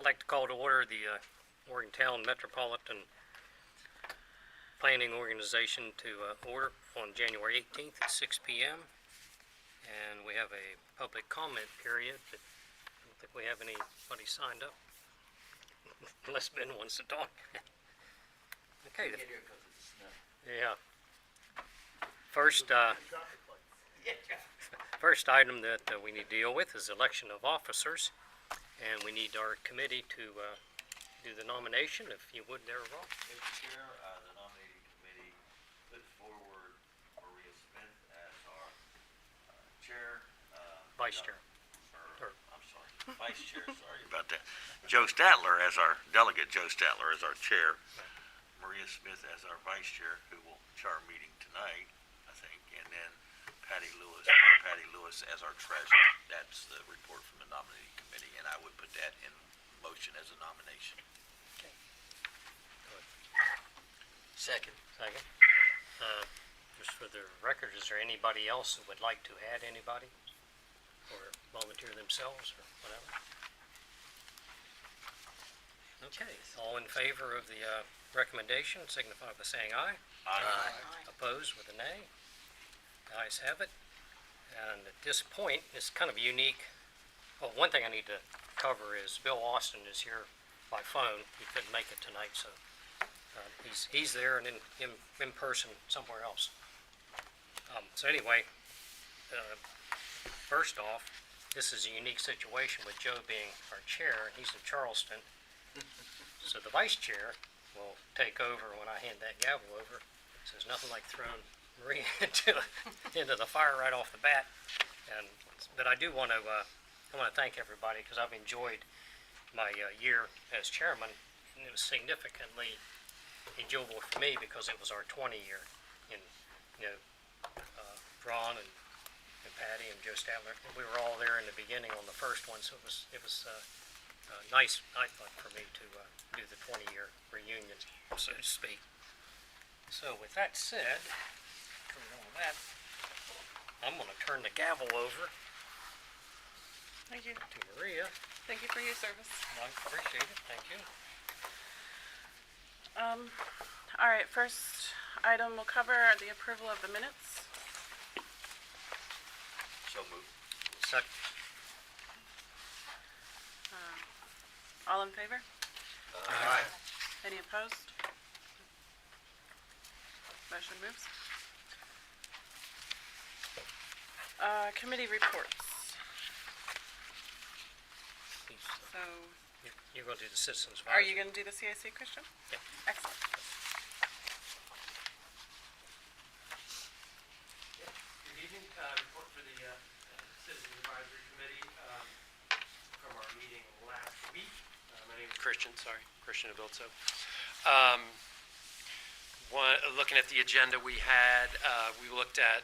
I'd like to call to order the Morgantown Metropolitan Planning Organization to order on January 18th at 6 p.m. And we have a public comment period, but I don't think we have anybody signed up, unless Ben wants to talk. Okay. Yeah. First item that we need to deal with is election of officers. And we need our committee to do the nomination, if you would there, Rob. Mr. Chair, the nominating committee put forward Maria Smith as our chair. Vice chair. I'm sorry, vice chair, sorry about that. Joe Statler as our delegate, Joe Statler as our chair. Maria Smith as our vice chair, who will chair our meeting tonight, I think. And then Patty Lewis as our treasurer. That's the report from the nominating committee, and I would put that in motion as a nomination. Okay. Good. Second. Just for the record, is there anybody else that would like to add anybody? Or volunteer themselves, or whatever? Okay, all in favor of the recommendation, signify by saying aye. Aye. Opposed with a nay. The ayes have it. And at this point, it's kind of unique. Well, one thing I need to cover is Bill Austin is here by phone. He couldn't make it tonight, so he's there and in person somewhere else. So anyway, first off, this is a unique situation with Joe being our chair, and he's in Charleston. So the vice chair will take over when I hand that gavel over. So there's nothing like throwing Maria into the fire right off the bat. But I do want to thank everybody, because I've enjoyed my year as chairman, and it was significantly enjoyable for me because it was our 20 year. And Ron and Patty and Joe Statler, we were all there in the beginning on the first one, so it was nice, I thought, for me to do the 20-year reunion, so to speak. So with that said, I'm going to turn the gavel over Thank you. to Maria. Thank you for your service. I appreciate it. Thank you. All right, first item we'll cover are the approval of the minutes. So moved. Second. All in favor? Aye. Any opposed? Motion moves. Committee reports. So, You're going to do the citizens' are advisory. you going to do the CIC, Christian? Yeah. Excellent. Good evening. Report for the Citizens Advisory Committee from our meeting last week. My name is Christian Abilto. Looking at the agenda we had, we looked at,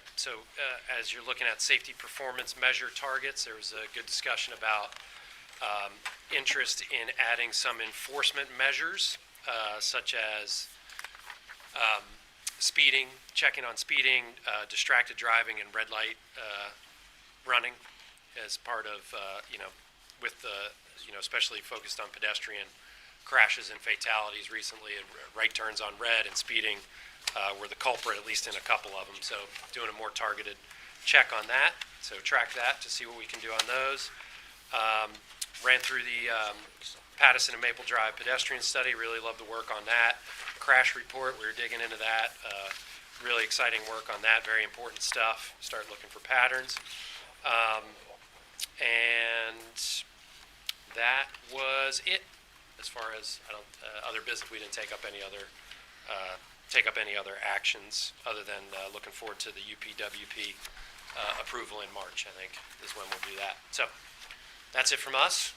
as you're looking at safety performance measure targets, there was a good discussion about interest in adding some enforcement measures, such as speeding, checking on speeding, distracted driving, and red light running as part of, with the, especially focused on pedestrian crashes and fatalities recently, and right turns on red and speeding were the culprit, at least in a couple of them. So doing a more targeted check on that. So track that to see what we can do on those. Ran through the Pattison and Maple Drive pedestrian study. Really loved the work on that. Crash report, we were digging into that. Really exciting work on that. Very important stuff. Start looking for patterns. And that was it. As far as other business, we didn't take up any other actions other than looking forward to the UPWP approval in March. I think is when we'll do that. So that's it from us.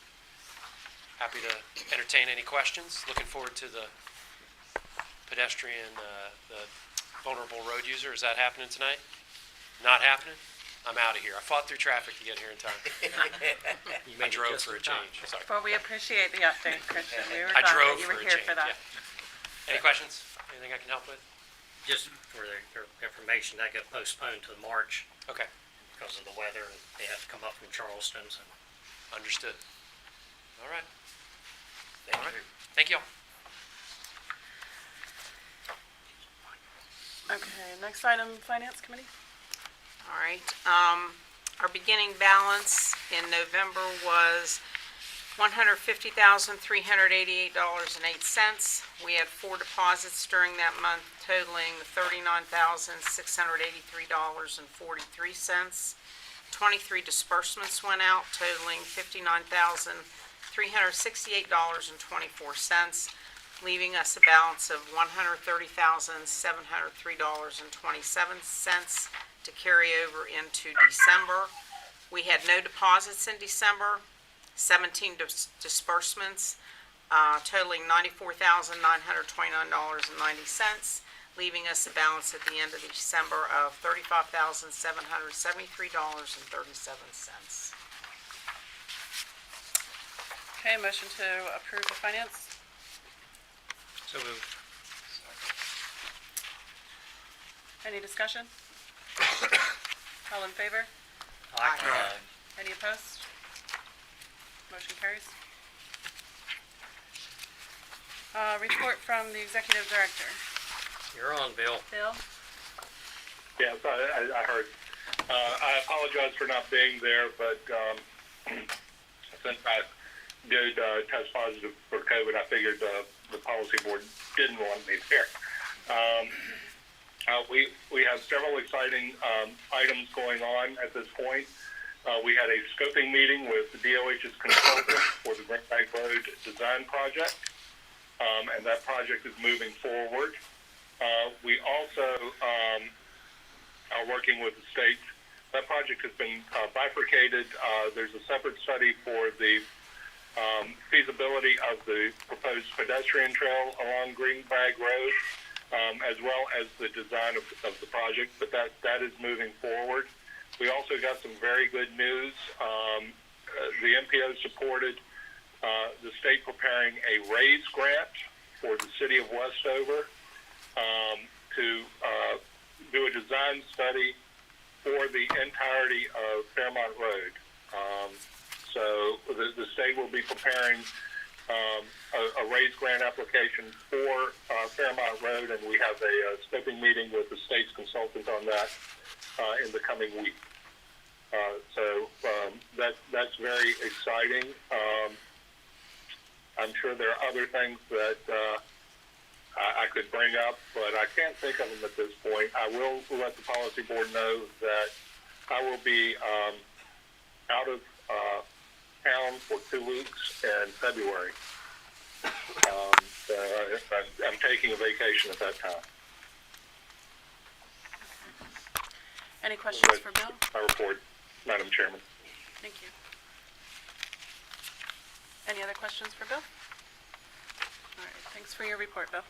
Happy to entertain any questions. Looking forward to the pedestrian, the vulnerable road user. Is that happening tonight? Not happening? I'm out of here. I fought through traffic to get here in time. I drove for a change. Sorry. Well, we appreciate the update, Christian. We were I glad drove that you for were a here change. for that. Yeah. Any questions? Anything I can help with? Just for their information, that got postponed to March Okay. because of the weather, and they have to come up from Charleston. So Understood. All right. Thank you. Thank you. Okay, next item, Finance Committee. All right, our beginning balance in November was $150,388.08. We had 4 deposits during that month totaling $39,683.43. 23 disbursements went out totaling $59,368.24, leaving us a balance of $130,703.27 to carry over into December. We had no deposits in December, 17 disbursements, totaling $94,929.90, leaving us a balance at the end of December of $35,773.37. Okay, motion to approve the finance. So moved. Any discussion? All in favor? Aye. Any opposed? Motion carries. Report from the executive director. You're on, Bill. Bill? Yes, I heard. I apologize for not being there, but since I did test positive for COVID, I figured the policy board didn't want me there. We have several exciting items going on at this point. We had a scoping meeting with the DOH's consultant for the Green Bank Road design project, and that project is moving forward. We also are working with the state. That project has been bifurcated. There's a separate study for the feasibility of the proposed pedestrian trail along Greenbag Road, as well as the design of the project, but that is moving forward. We also got some very good news. The MPO supported the state preparing a RAISE grant for the city of Westover to do a design study for the entirety of Fairmont Road. So the state will be preparing a RAISE grant application for Fairmont Road, and we have a scoping meeting with the state's consultant on that in the coming week. So that's very exciting. I'm sure there are other things that I could bring up, but I can't think of them at this point. I will let the policy board know that I will be out of town for 2 weeks in February. So I'm taking a vacation at that time. Any questions for Bill? My report, Madam Chairman. Thank you. Any other questions for Bill? All right, thanks for your report, Bill.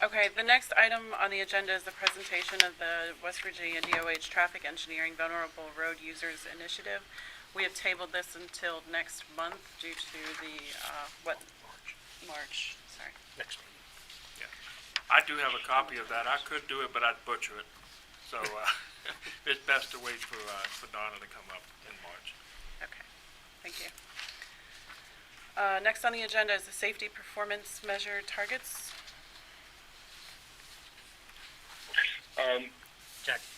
Okay, the next item on the agenda is the presentation of the West Virginia DOH Traffic Engineering Vulnerable Road Users Initiative. We have tabled this until next month due to the, March, sorry. Next. I do have a copy of that. I could do it, but I'd butcher it. So it's best to wait for Donna to come up in March. Okay, thank you. Next on the agenda is the safety performance measure targets.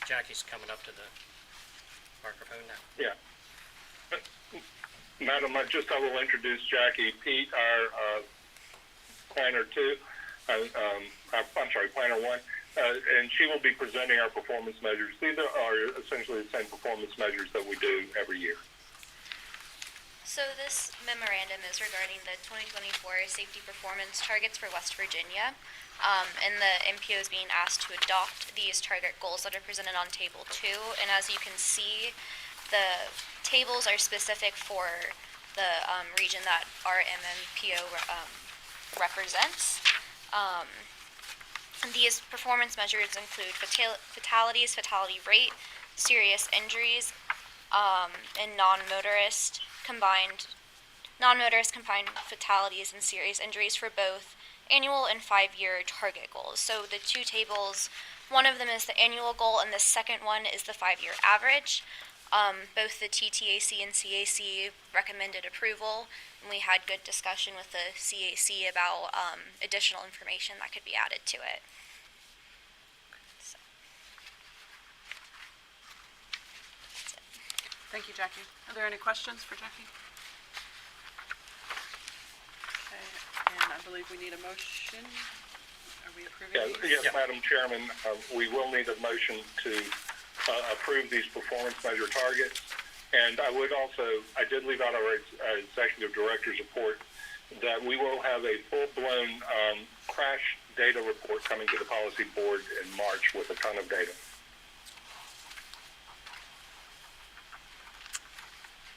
Jackie's coming up to the microphone now. Yeah. Madam, I will introduce Jackie Pete, our planner 2. I'm sorry, planner 1. And she will be presenting our performance measures. These are essentially the same performance measures that we do every year. So this memorandum is regarding the 2024 safety performance targets for West Virginia. And the MPO is being asked to adopt these target goals that are presented on Table 2. And as you can see, the tables are specific for the region that our MMPO represents. These performance measures include fatalities, fatality rate, serious injuries, and non-motorist combined fatalities and serious injuries for both annual and 5-year target goals. So the 2 tables, one of them is the annual goal and the second one is the 5-year average. Both the TTAC and CAC recommended approval, and we had good discussion with the CAC about additional information that could be added to it. So, that's it. Thank you, Jackie. Are there any questions for Jackie? Okay, and I believe we need a motion. Are we approving these? Yes, Madam Chairman, we will need a motion to approve these performance measure targets. And I would also, I did leave out our executive director's report that we will have a full-blown crash data report coming to the policy board in March with a ton of data.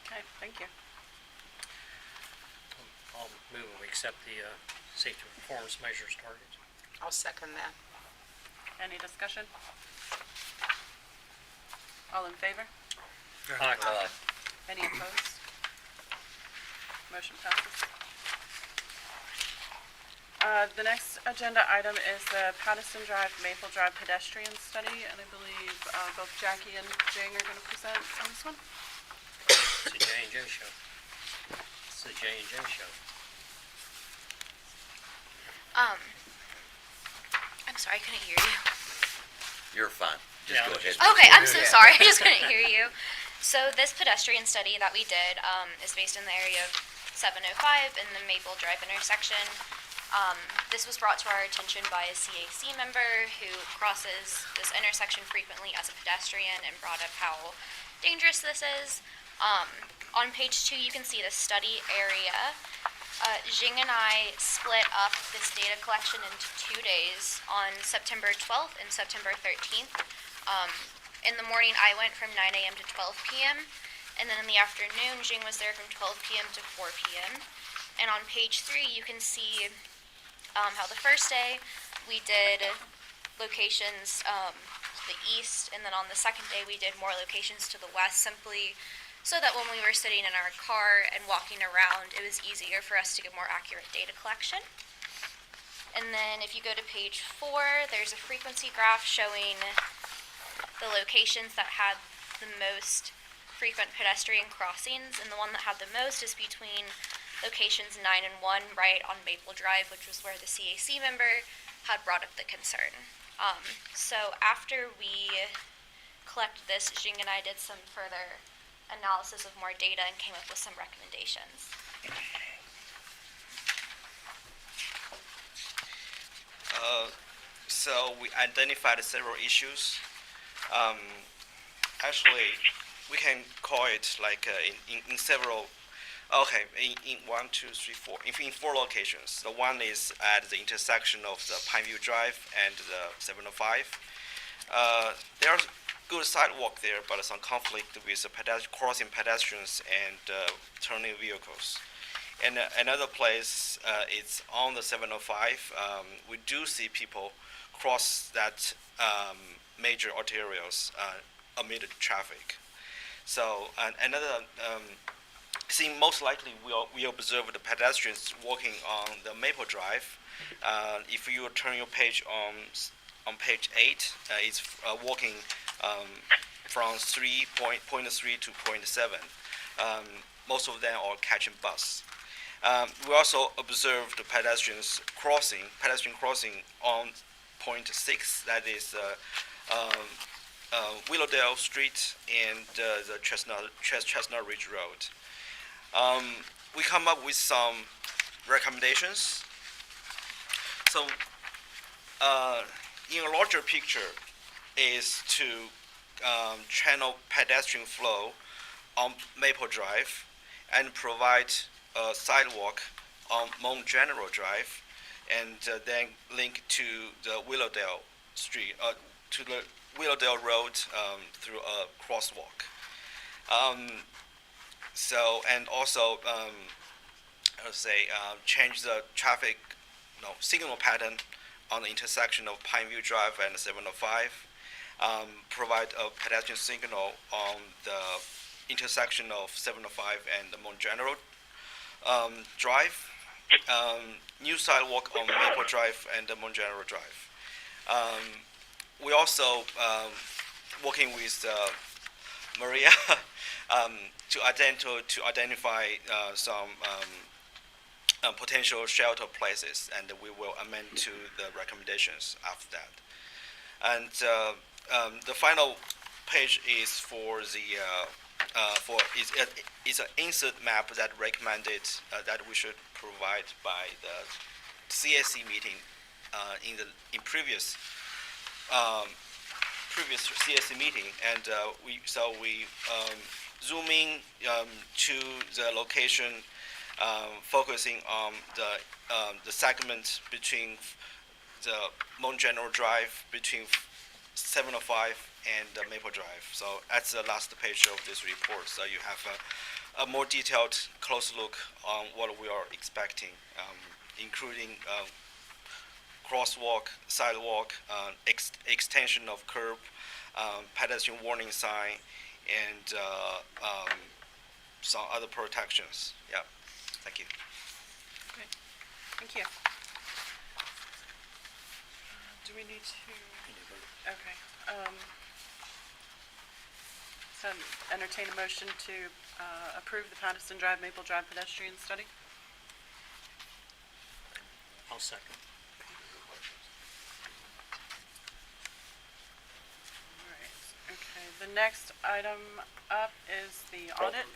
Okay, thank you. I'll move and we accept the safety performance measures targets. I'll second that. Any discussion? All in favor? Aye. Any opposed? Motion passes. The next agenda item is the Patterson Drive, Maple Drive pedestrian study, and I believe both Jackie and Jing are going to present on this one. It's a J&J show. It's a J&J show. I'm sorry, I couldn't hear you. You're fine. Just Yeah, go ahead. Okay, I'm so sorry. I just couldn't hear you. So this pedestrian study that we did is based in the area of 705 in the Maple Drive intersection. This was brought to our attention by a CAC member who crosses this intersection frequently as a pedestrian and brought up how dangerous this is. On page 2, you can see the study area. Jing and I split up this data collection into 2 days on September 12th and September 13th. In the morning, I went from 9 a.m. to 12 p.m., and then in the afternoon, Jing was there from 12 p.m. to 4 p.m. And on page 3, you can see how the first day we did locations to the east, and then on the second day, we did more locations to the west, simply so that when we were sitting in our car and walking around, it was easier for us to get more accurate data collection. And then if you go to page 4, there's a frequency graph showing the locations that had the most frequent pedestrian crossings, and the one that had the most is between locations 9 and 1, right on Maple Drive, which was where the CAC member had brought up the concern. So after we collected this, Jing and I did some further analysis of more data and came up with some recommendations. So we identified several issues. Actually, we can call it like in several. Okay, in 1, 2, 3, 4. In 4 locations. The one is at the intersection of the Pineview Drive and the 705. There's good sidewalk there, but some conflict with the crossing pedestrians and turning vehicles. And another place is on the 705. We do see people cross that major arterials amid traffic. So another thing, most likely we observe the pedestrians walking on the Maple Drive. If you turn your page on page 8, it's walking from 3.3 to 0.7. Most of them are catching bus. We also observed the pedestrian crossing on point 6, that is Willowdale Street and the Chestnut Ridge Road. We come up with some recommendations. So, in a larger picture, is to channel pedestrian flow on Maple Drive and provide a sidewalk on Mount General Drive, and then link to the Willowdale Street, to the Willowdale Road through a crosswalk. And also, change the signal pattern on the intersection of Pineview Drive and 705. Provide a pedestrian signal on the intersection of 705 and the Mount General Drive. New sidewalk on Maple Drive and the Mount General Drive. We also working with Maria, to identify some potential shelter places, and we will amend to the recommendations after that. And the final page is for the it's an insert map that recommended that we should provide by the CSC meeting in previous CSC meeting, and we zoom in to the location, focusing on the segment between the Mount General Drive between 705 and Maple Drive. So that's the last page of this report. So you have a more detailed, close look on what we are expecting, including crosswalk, sidewalk, extension of curb, pedestrian warning sign, and some other protections. Yeah, thank you. Okay, thank you. Do we need to? Okay. So entertain a motion to approve the Patterson Drive, Maple Drive pedestrian study. I'll second. All right. Okay. The next item up is the audit.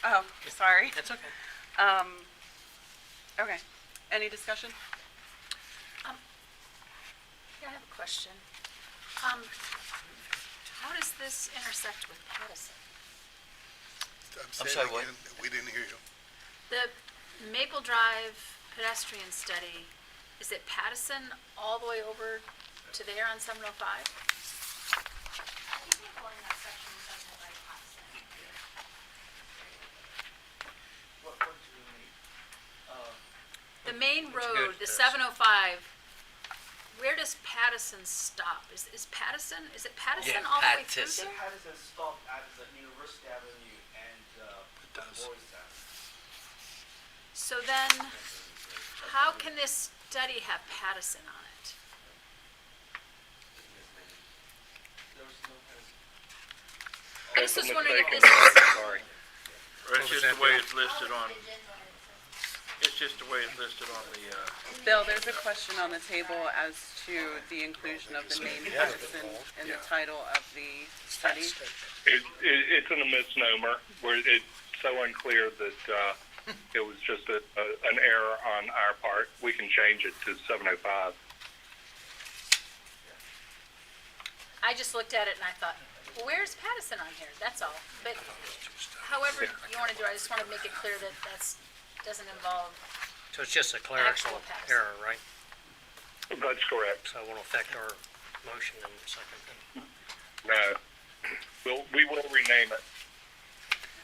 Oh, sorry. That's okay. Okay. Any discussion? Yeah, I have a question. How does this intersect with Pattison? I'm sorry, what? We didn't hear you. The Maple Drive pedestrian study, is it Pattison all the way over to there on 705? I think we're going that section of 705 Pattison. What do you mean? The main Let's go road, to the this. 705, where does Pattison stop? Is it Pattison Yeah, all the way through Pattison. there? Patterson stopped at the University Avenue and Boys Avenue. So then, how can this study have Pattison on it? There was no Patterson. I just was wondering if this Mistaken. is, Sorry. It's just the way it's listed on, it's just the way it's listed on the, Bill, there's a question on the table as to the inclusion of the name Patterson in the title of the study. It's a misnomer where it's so unclear that it was just an error on our part. We can change it to 705. I just looked at it and I thought, well, where's Pattison on here? That's all. But however you want to do it, I just want to make it clear that doesn't involve, So it's just a clerical Actual pass. error, right? That's correct. So it won't affect our motion in a second then. No. We will rename it.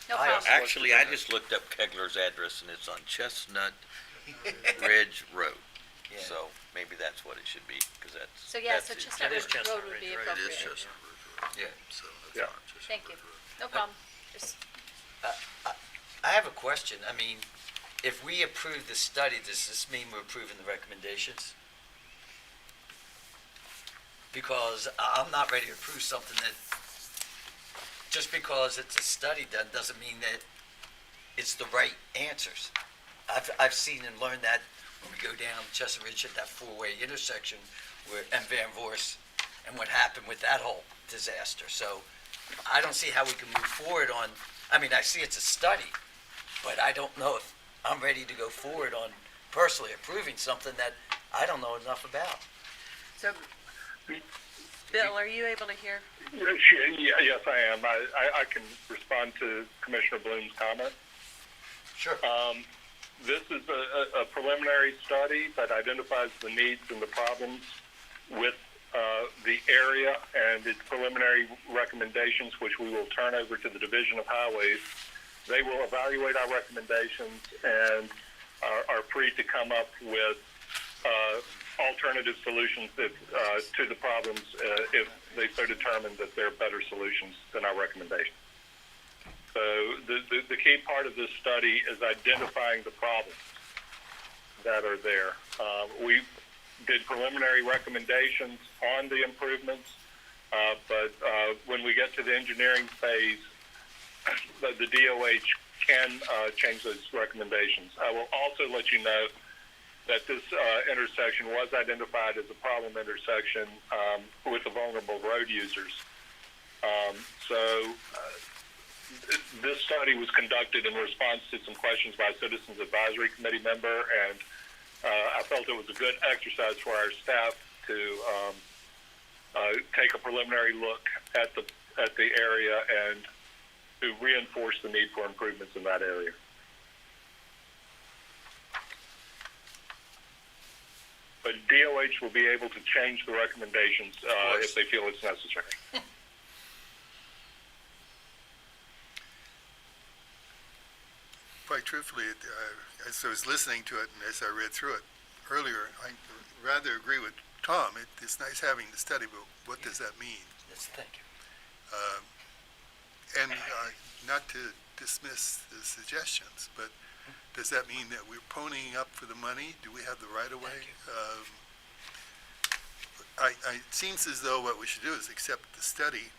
no problem. Actually, I just looked up Kegler's address, and it's on Chestnut Ridge Road. Yeah. So maybe that's what it should be, because that's. So yeah, so that's it. Chestnut It is Ridge Chestnut Road would be Ridge, right? It is appropriate. Yeah. Yeah. Thank you. No problem. Just, I have a question. I mean, if we approve the study, does this mean we're approving the recommendations? Because I'm not ready to approve something that, just because it's a study done, doesn't mean that it's the right answers. I've seen and learned that when we go down Chestnut Ridge at that four-way intersection and Van Voorst, and what happened with that whole disaster. So I don't see how we can move forward on, I mean, I see it's a study, but I don't know if I'm ready to go forward on personally approving something that I don't know enough about. So, Bill, are you able to hear? Yes, I am. I can respond to Commissioner Bloom's comment. Sure. This is a preliminary study that identifies the needs and the problems with the area and its preliminary recommendations, which we will turn over to the Division of Highways. They will evaluate our recommendations and are free to come up with alternative solutions to the problems if they so determine that they're better solutions than our recommendations. So the key part of this study is identifying the problems that are there. We did preliminary recommendations on the improvements. But when we get to the engineering phase, the DOH can change those recommendations. I will also let you know that this intersection was identified as a problem intersection with the vulnerable road users. This study was conducted in response to some questions by a Citizens Advisory Committee member, and I felt it was a good exercise for our staff to take a preliminary look at the area and to reinforce the need for improvements in that area. But DOH will be able to change the recommendations if they feel it's necessary. Quite truthfully, as I was listening to it and as I read through it earlier, I rather agree with Tom. It's nice having the study, but what does that mean? Yes, thank you. And not to dismiss the suggestions, but does that mean that we're ponying up for the money? Do we have the right of way? It seems as though what we should do is accept the study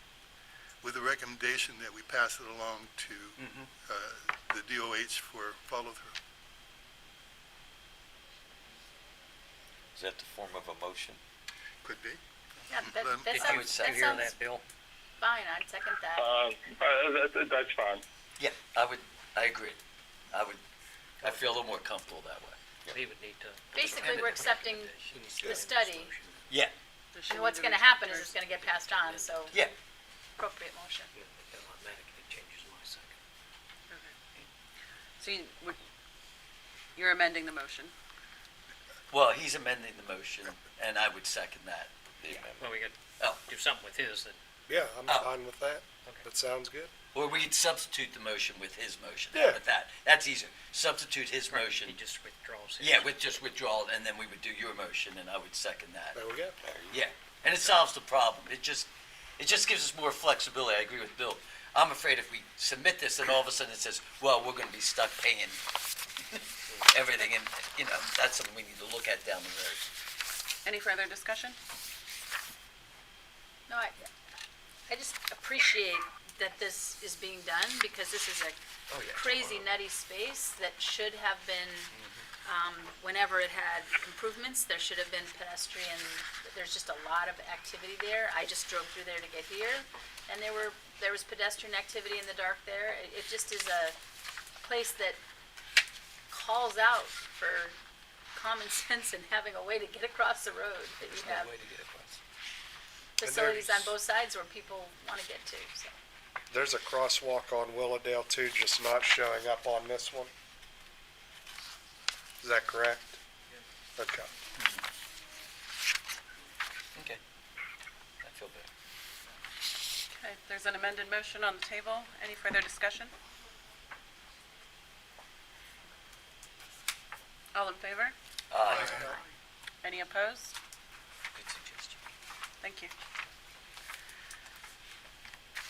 with the recommendation that we pass it along to the DOH for follow-through. Is that the form of a motion? Could be. Yeah, that Did you sounds hear that, Bill? fine, I'd second that. That's fine. Yeah, I agree. I feel a little more comfortable that way. He would need to. Basically, we're accepting the study, Yeah, and what's gonna happen is it's gonna get passed on, so yeah. appropriate motion. That automatically changes my second. So you're amending the motion. Well, he's amending the motion, and I would second that. Well, we could Oh. do something with his that, Yeah, I'm Oh. fine with that. Okay. That sounds good. Or we could substitute the motion with his motion. Yeah. With that, that's easier. Substitute his motion. he just withdraws his. Yeah, with just withdrawal, and then we would do your motion, and I would second that. There we go. Yeah, and it solves the problem. It just gives us more flexibility. I agree with Bill. I'm afraid if we submit this and all of a sudden it says, well, we're gonna be stuck paying everything, and, that's something we need to look at down the road. Any further discussion? No, I just appreciate that this is being done, because this is a crazy nutty space that should have been, whenever it had improvements, there should have been pedestrian, there's just a lot of activity there. I just drove through there to get here, and there was pedestrian activity in the dark there. It just is a place that calls out for common sense and having a way to get across the road, that you have facilities on both sides where people want to get to, so. There's a crosswalk on Willowdale too, just not showing up on this one. Is that correct? Yeah. Okay. Okay. I feel better. Okay, there's an amended motion on the table. Any further discussion? All in favor? Any opposed? Good suggestion. Thank you.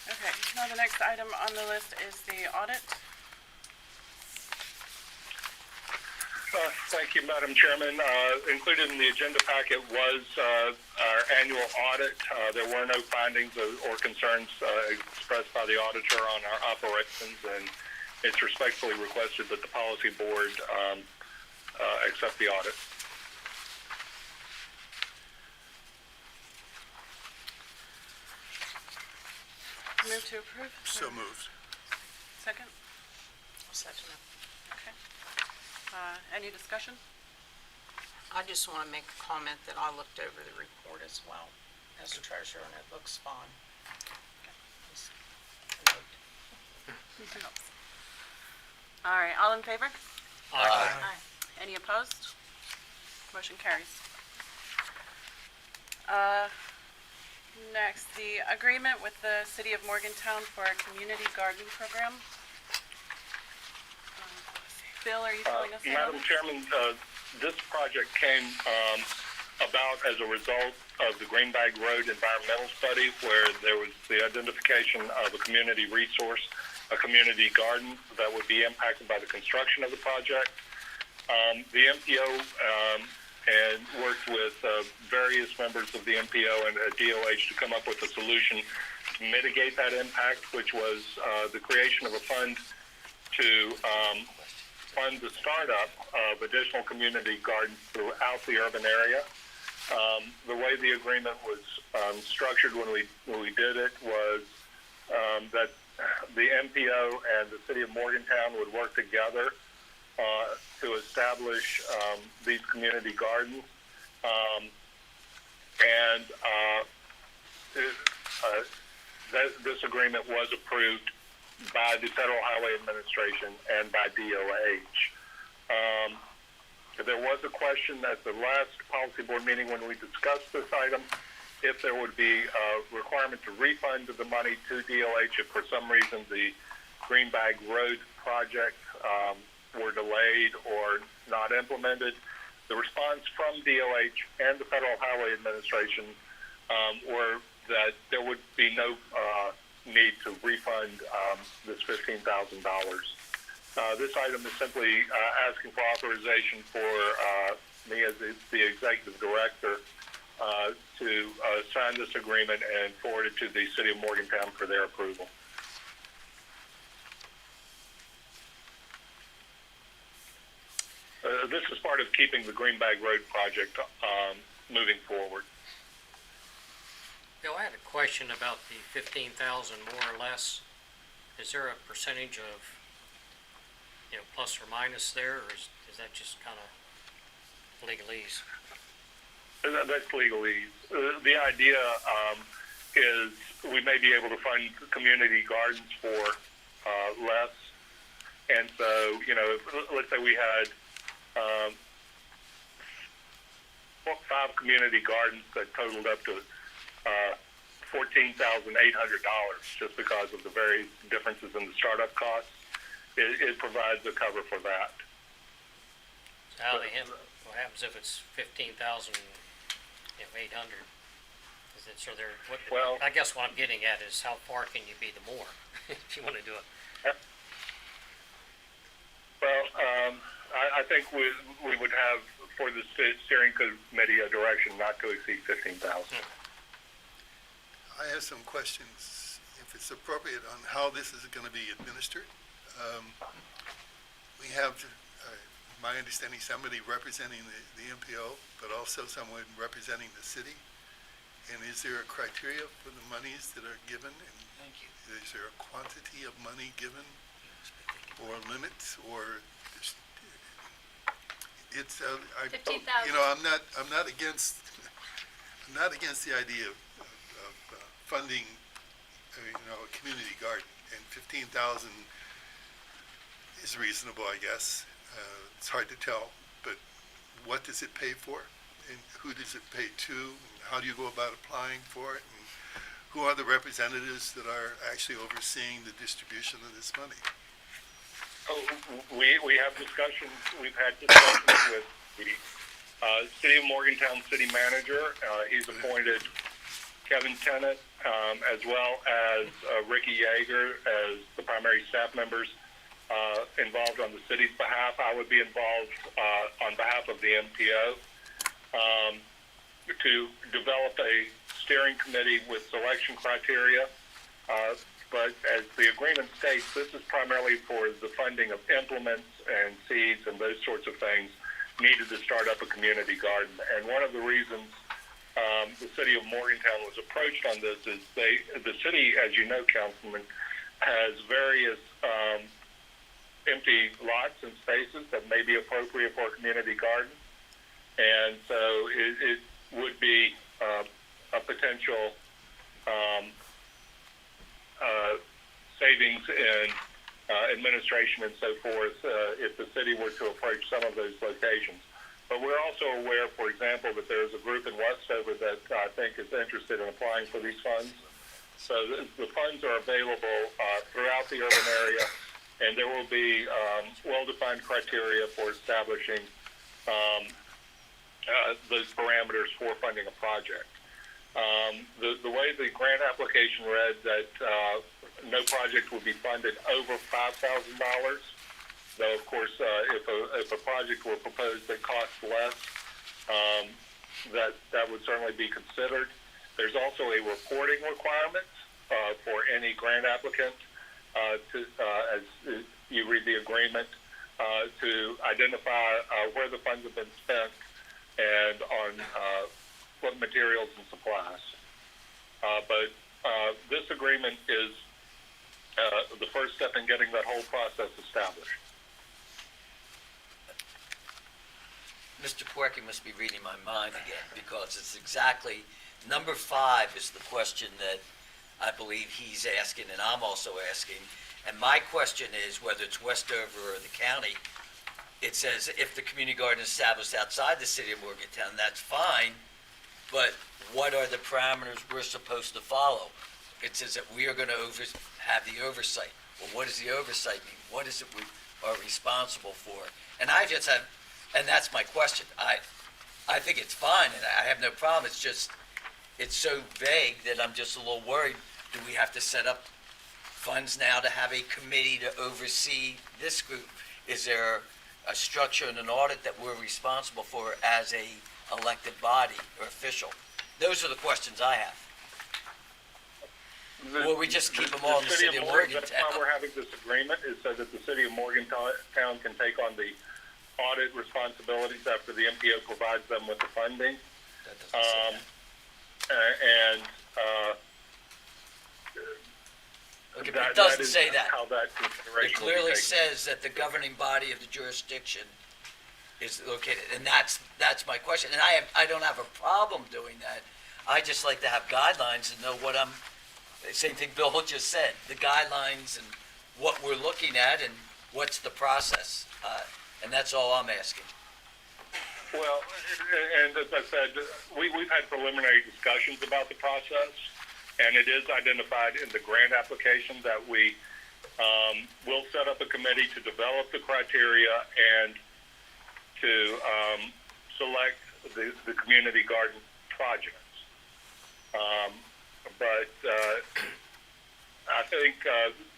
Okay, now the next item on the list is the audit. Thank you, Madam Chairman. Included in the agenda packet was our annual audit. There were no findings or concerns expressed by the auditor on our operations, and it's respectfully requested that the policy board accept the audit. Move to approve? So moved. Second? Second. Okay. Any discussion? I just want to make a comment that I looked over the report as well as treasurer, and it looks fine. Just a note. All right, all in favor? Aye. Any opposed? Motion carries. Next, the agreement with the City of Morgantown for a community garden program. Bill, are you filling us in on Madam this? Chairman, this project came about as a result of the Greenbag Road environmental study, where there was the identification of a community resource, a community garden that would be impacted by the construction of the project. The MPO and worked with various members of the MPO and DOH to come up with a solution to mitigate that impact, which was the creation of a fund to fund the startup of additional community gardens throughout the urban area. The way the agreement was structured when we did it was that the MPO and the city of Morgantown would work together to establish these community gardens. This agreement was approved by the Federal Highway Administration and by DOH. There was a question at the last policy board meeting when we discussed this item, if there would be a requirement to refund the money to DOH if for some reason the Greenbag Road project were delayed or not implemented. The response from DOH and the Federal Highway Administration were that there would be no need to refund this $15,000. This item is simply asking for authorization for me as the executive director to sign this agreement and forward it to the city of Morgantown for their approval. This is part of keeping the Greenbag Road project moving forward. Bill, I had a question about the 15,000 more or less. Is there a percentage of, plus or minus there, or is that just kind of legalese? That's legalese. The idea is we may be able to fund community gardens for less. And so, let's say we had 5 community gardens that totaled up to $14,800 just because of the various differences in the startup costs. It provides a cover for that. So what happens if it's 15,800? Is it so there? Well, I guess what I'm getting at is how far can you be the more if you want to do it? Well, I think we would have for the steering committee a direction not to exceed 15,000. I have some questions, if it's appropriate, on how this is going to be administered. We have, my understanding, somebody representing the MPO, but also someone representing the city. And is there a criteria for the monies that are given? And is there a quantity of money given, or limits, or just, it's $15,000. I'm not against the idea of funding a community garden, and 15,000 is reasonable, I guess. It's hard to tell, but what does it pay for, and who does it pay to, and how do you go about applying for it, and who are the representatives that are actually overseeing the distribution of this money? We have discussions. We've had discussions with the City of Morgantown City Manager. He's appointed Kevin Tennant, as well as Ricky Yeager as the primary staff members involved on the city's behalf. I would be involved on behalf of the MPO to develop a steering committee with selection criteria. But as the agreement states, this is primarily for the funding of implements and seeds and those sorts of things needed to start up a community garden. And one of the reasons the city of Morgantown was approached on this is the city, as you know, Councilman, has various empty lots and spaces that may be appropriate for a community garden. And so it would be a potential savings in administration and so forth if the city were to approach some of those locations. But we're also aware, for example, that there's a group in Westover that I think is interested in applying for these funds. So the funds are available throughout the urban area, and there will be well-defined criteria for establishing those parameters for funding a project. The way the grant application read, that no project would be funded over $5,000. Though, of course, if a project were proposed that costs less, that would certainly be considered. There's also a reporting requirement for any grant applicant as you read the agreement, to identify where the funds have been spent and on what materials and supplies. But this agreement is the first step in getting that whole process established. Mr. Porky must be reading my mind again, because it's exactly, number 5 is the question that I believe he's asking, and I'm also asking. And my question is, whether it's Westover or the county, it says if the community garden is established outside the city of Morgantown, that's fine, but what are the parameters we're supposed to follow? It says that we are going to have the oversight. Well, what does the oversight mean? What is it we are responsible for? And I just have, and that's my question. I think it's fine, and I have no problem. It's just, it's so vague that I'm just a little worried. Do we have to set up funds now to have a committee to oversee this group? Is there a structure and an audit that we're responsible for as a elected body or official? Those are the questions I have. Or we just keep them all in the city of Morgantown. That's why we're having this agreement, is so that the city of Morgantown can take on the audit responsibilities after the MPO provides them with the funding. That doesn't say And okay, but it doesn't say that. How that consideration It will be clearly taken. says that the governing body of the jurisdiction is located, and that's my question. And I don't have a problem doing that. I just like to have guidelines and know what same thing Bill just said, the guidelines and what we're looking at and what's the process. And that's all I'm asking. Well, and as I said, we've had preliminary discussions about the process, and it is identified in the grant application that we will set up a committee to develop the criteria and to select the community garden projects. But I think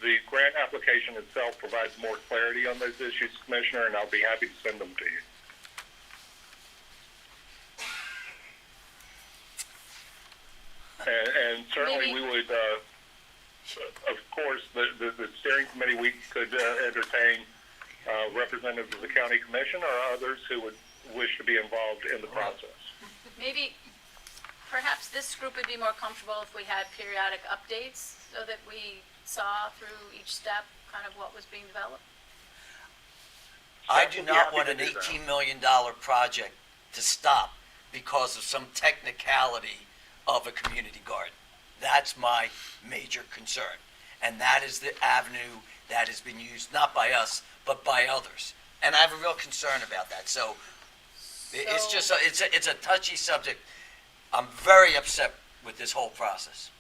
the grant application itself provides more clarity on those issues, Commissioner, and I'll be happy to send them to you. And certainly we would, of course, the steering committee, we could entertain representatives of the county commission or others who would wish to be involved in the process. Maybe, perhaps this group would be more comfortable if we had periodic updates so that we saw through each step kind of what was being developed. I do not want an Happy to do that. $18 million project to stop because of some technicality of a community garden. That's my major concern. And that is the avenue that has been used, not by us, but by others. And I have a real concern about that. So it's just, it's a touchy subject. I'm very upset with this whole process.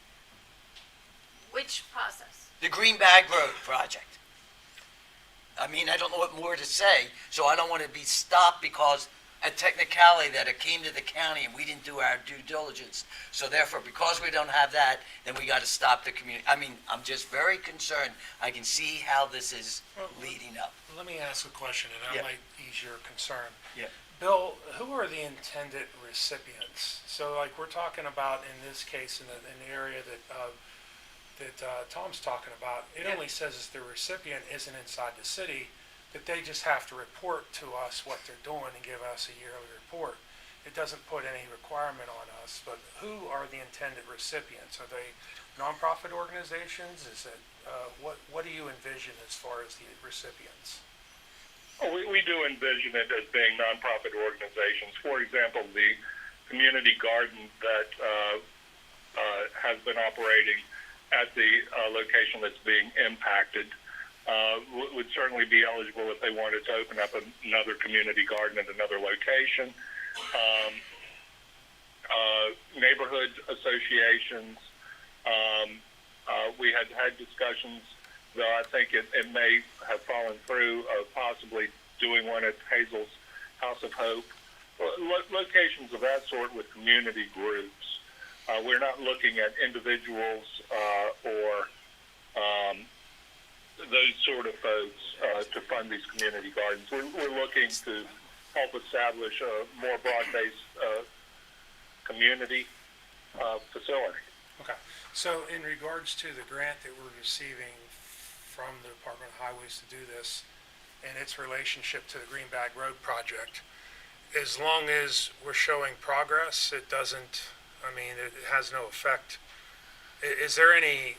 Which process? The Green Bag Road project. I mean, I don't know what more to say, so I don't want to be stopped because a technicality that it came to the county and we didn't do our due diligence. So therefore, because we don't have that, then we got to stop the community. I mean, I'm just very concerned. I can see how this is leading up. Let me ask a question, and Yeah. that might ease your concern. Yeah. Bill, who are the intended recipients? So like we're talking about in this case in the area that Tom's talking about, it only says that the recipient isn't inside the city, that they just have to report to us what they're doing and give us a yearly report. It doesn't put any requirement on us, but who are the intended recipients? Are they nonprofit organizations? Is it, what do you envision as far as the recipients? Oh, we do envision it as being nonprofit organizations. For example, the community garden that has been operating at the location that's being impacted would certainly be eligible if they wanted to open up another community garden at another location. Neighborhood associations, we had discussions, though I think it may have fallen through, of possibly doing one at Hazel's House of Hope. Locations of that sort with community groups. We're not looking at individuals or those sort of folks to fund these community gardens. We're looking to help establish a more broad-based community facility. Okay, so in regards to the grant that we're receiving from the Department of Highways to do this and its relationship to the Green Bag Road project, as long as we're showing progress, it doesn't, I mean, it has no effect. Is there anything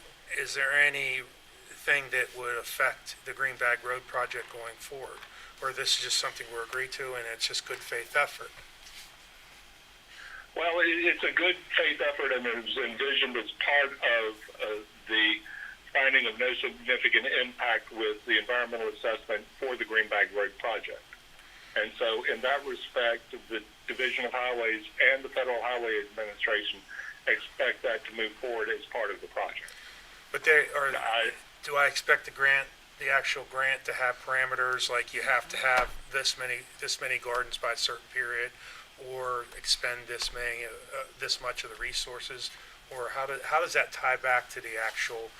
that would affect the Green Bag Road project going forward? Or this is just something we're agreed to and it's just good faith effort? Well, it's a good faith effort, and it was envisioned as part of the finding of no significant impact with the environmental assessment for the Green Bag Road project. And so in that respect, the Division of Highways and the Federal Highway Administration expect that to move forward as part of the project. But do I expect the actual grant to have parameters like you have to have this many gardens by a certain period, or expend this much of the resources, or how does that tie back to the actual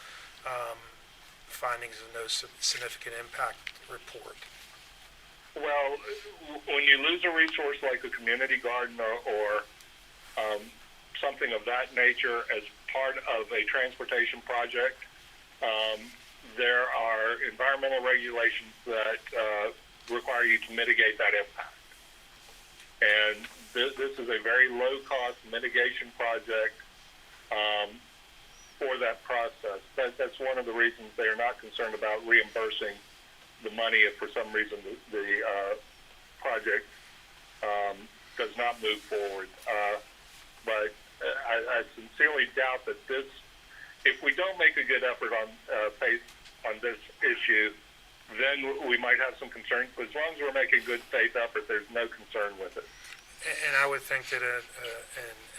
findings of no significant impact report? Well, when you lose a resource like a community garden or something of that nature as part of a transportation project, there are environmental regulations that require you to mitigate that impact. And this is a very low-cost mitigation project for that process. That's one of the reasons they are not concerned about reimbursing the money if for some reason the project does not move forward. But I sincerely doubt that if we don't make a good effort on this issue, then we might have some concerns. But as long as we're making good faith effort, there's no concern with it. And I would think that an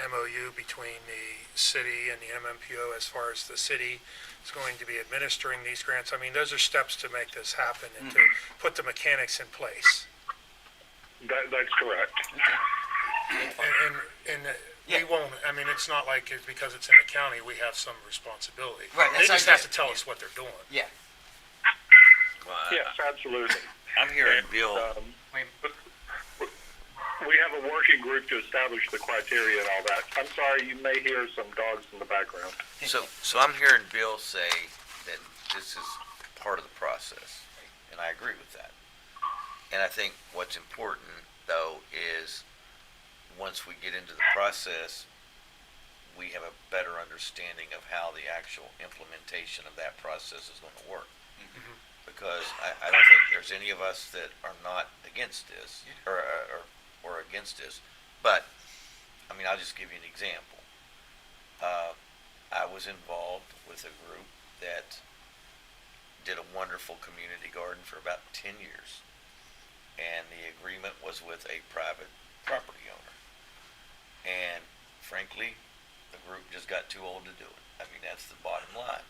MOU between the city and the MMPO, as far as the city is going to be administering these grants, I mean, those are steps to make this happen and to put the mechanics in place. That's correct. Yeah. We won't, I mean, it's not like because it's in the county, we have some responsibility. Right, They that's just have to tell us what they're doing. Yeah. Well, Yes, absolutely. I'm hearing Bill, We have a working group to establish the criteria and all that. I'm sorry, you may hear some dogs in the background. so I'm hearing Bill say that this is part of the process, and I agree with that. And I think what's important, though, is once we get into the process, we have a better understanding of how the actual implementation of that process is going to work. Because I don't think there's any of us that are not against this, or against this. But, I mean, I'll just give you an example. I was involved with a group that did a wonderful community garden for about 10 years. And the agreement was with a private property owner. And frankly, the group just got too old to do it. I mean, that's the bottom line.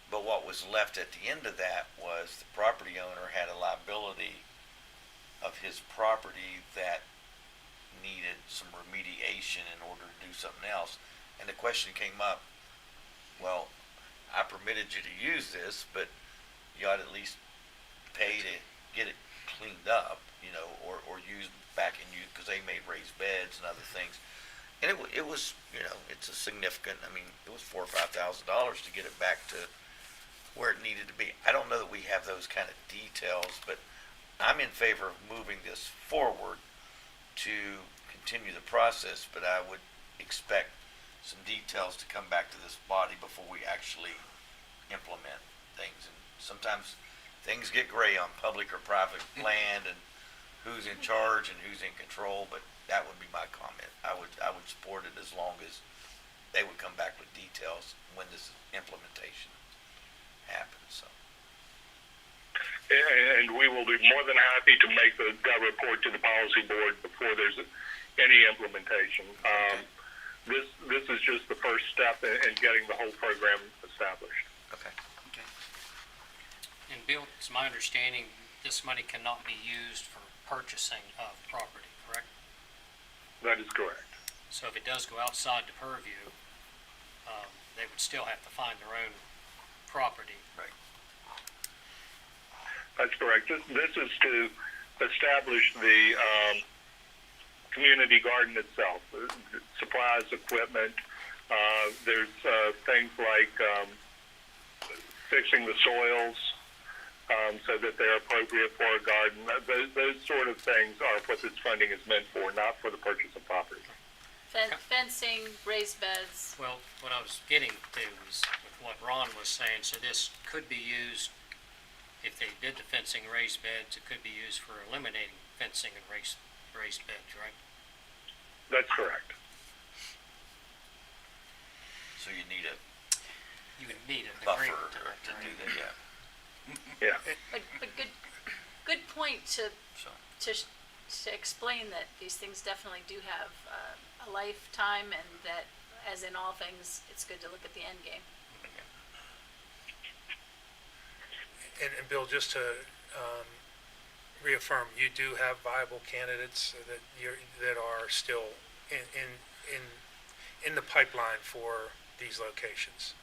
But what was left at the end of that was the property owner had a liability of his property that needed some remediation in order to do something else. And the question came up, well, I permitted you to use this, but you ought to at least pay to get it cleaned up, or used back in use, because they made raised beds and other things. And it was, it's a significant, I mean, it was $4,000 or $5,000 to get it back to where it needed to be. I don't know that we have those kind of details, but I'm in favor of moving this forward to continue the process, but I would expect some details to come back to this body before we actually implement things. And sometimes things get gray on public or private land and who's in charge and who's in control, but that would be my comment. I would support it as long as they would come back with details when this implementation happens. So. And we will be more than happy to make that report to the policy board before there's any implementation. This is just the first step in getting the whole program established. Okay. And Bill, it's my understanding this money cannot be used for purchasing of property, correct? That is correct. So if it does go outside the purview, they would still have to find their own property. Right. That's correct. This is to establish the community garden itself, supplies, equipment. There's things like fixing the soils so that they're appropriate for a garden. Those sort of things are what this funding is meant for, not for the purchase of property. Fencing, raised beds. Well, what I was getting to was with what Ron was saying, so this could be used, if they did the fencing, raised beds, it could be used for eliminating fencing and raised beds, right? That's correct. So you need a You would need an buffer agreement to that, to do right? that, yeah. Yeah. But good point to So, explain that these things definitely do have a lifetime, and that, as in all things, it's good to look at the end game. And Bill, just to reaffirm, you do have viable candidates that are still in the pipeline for these locations.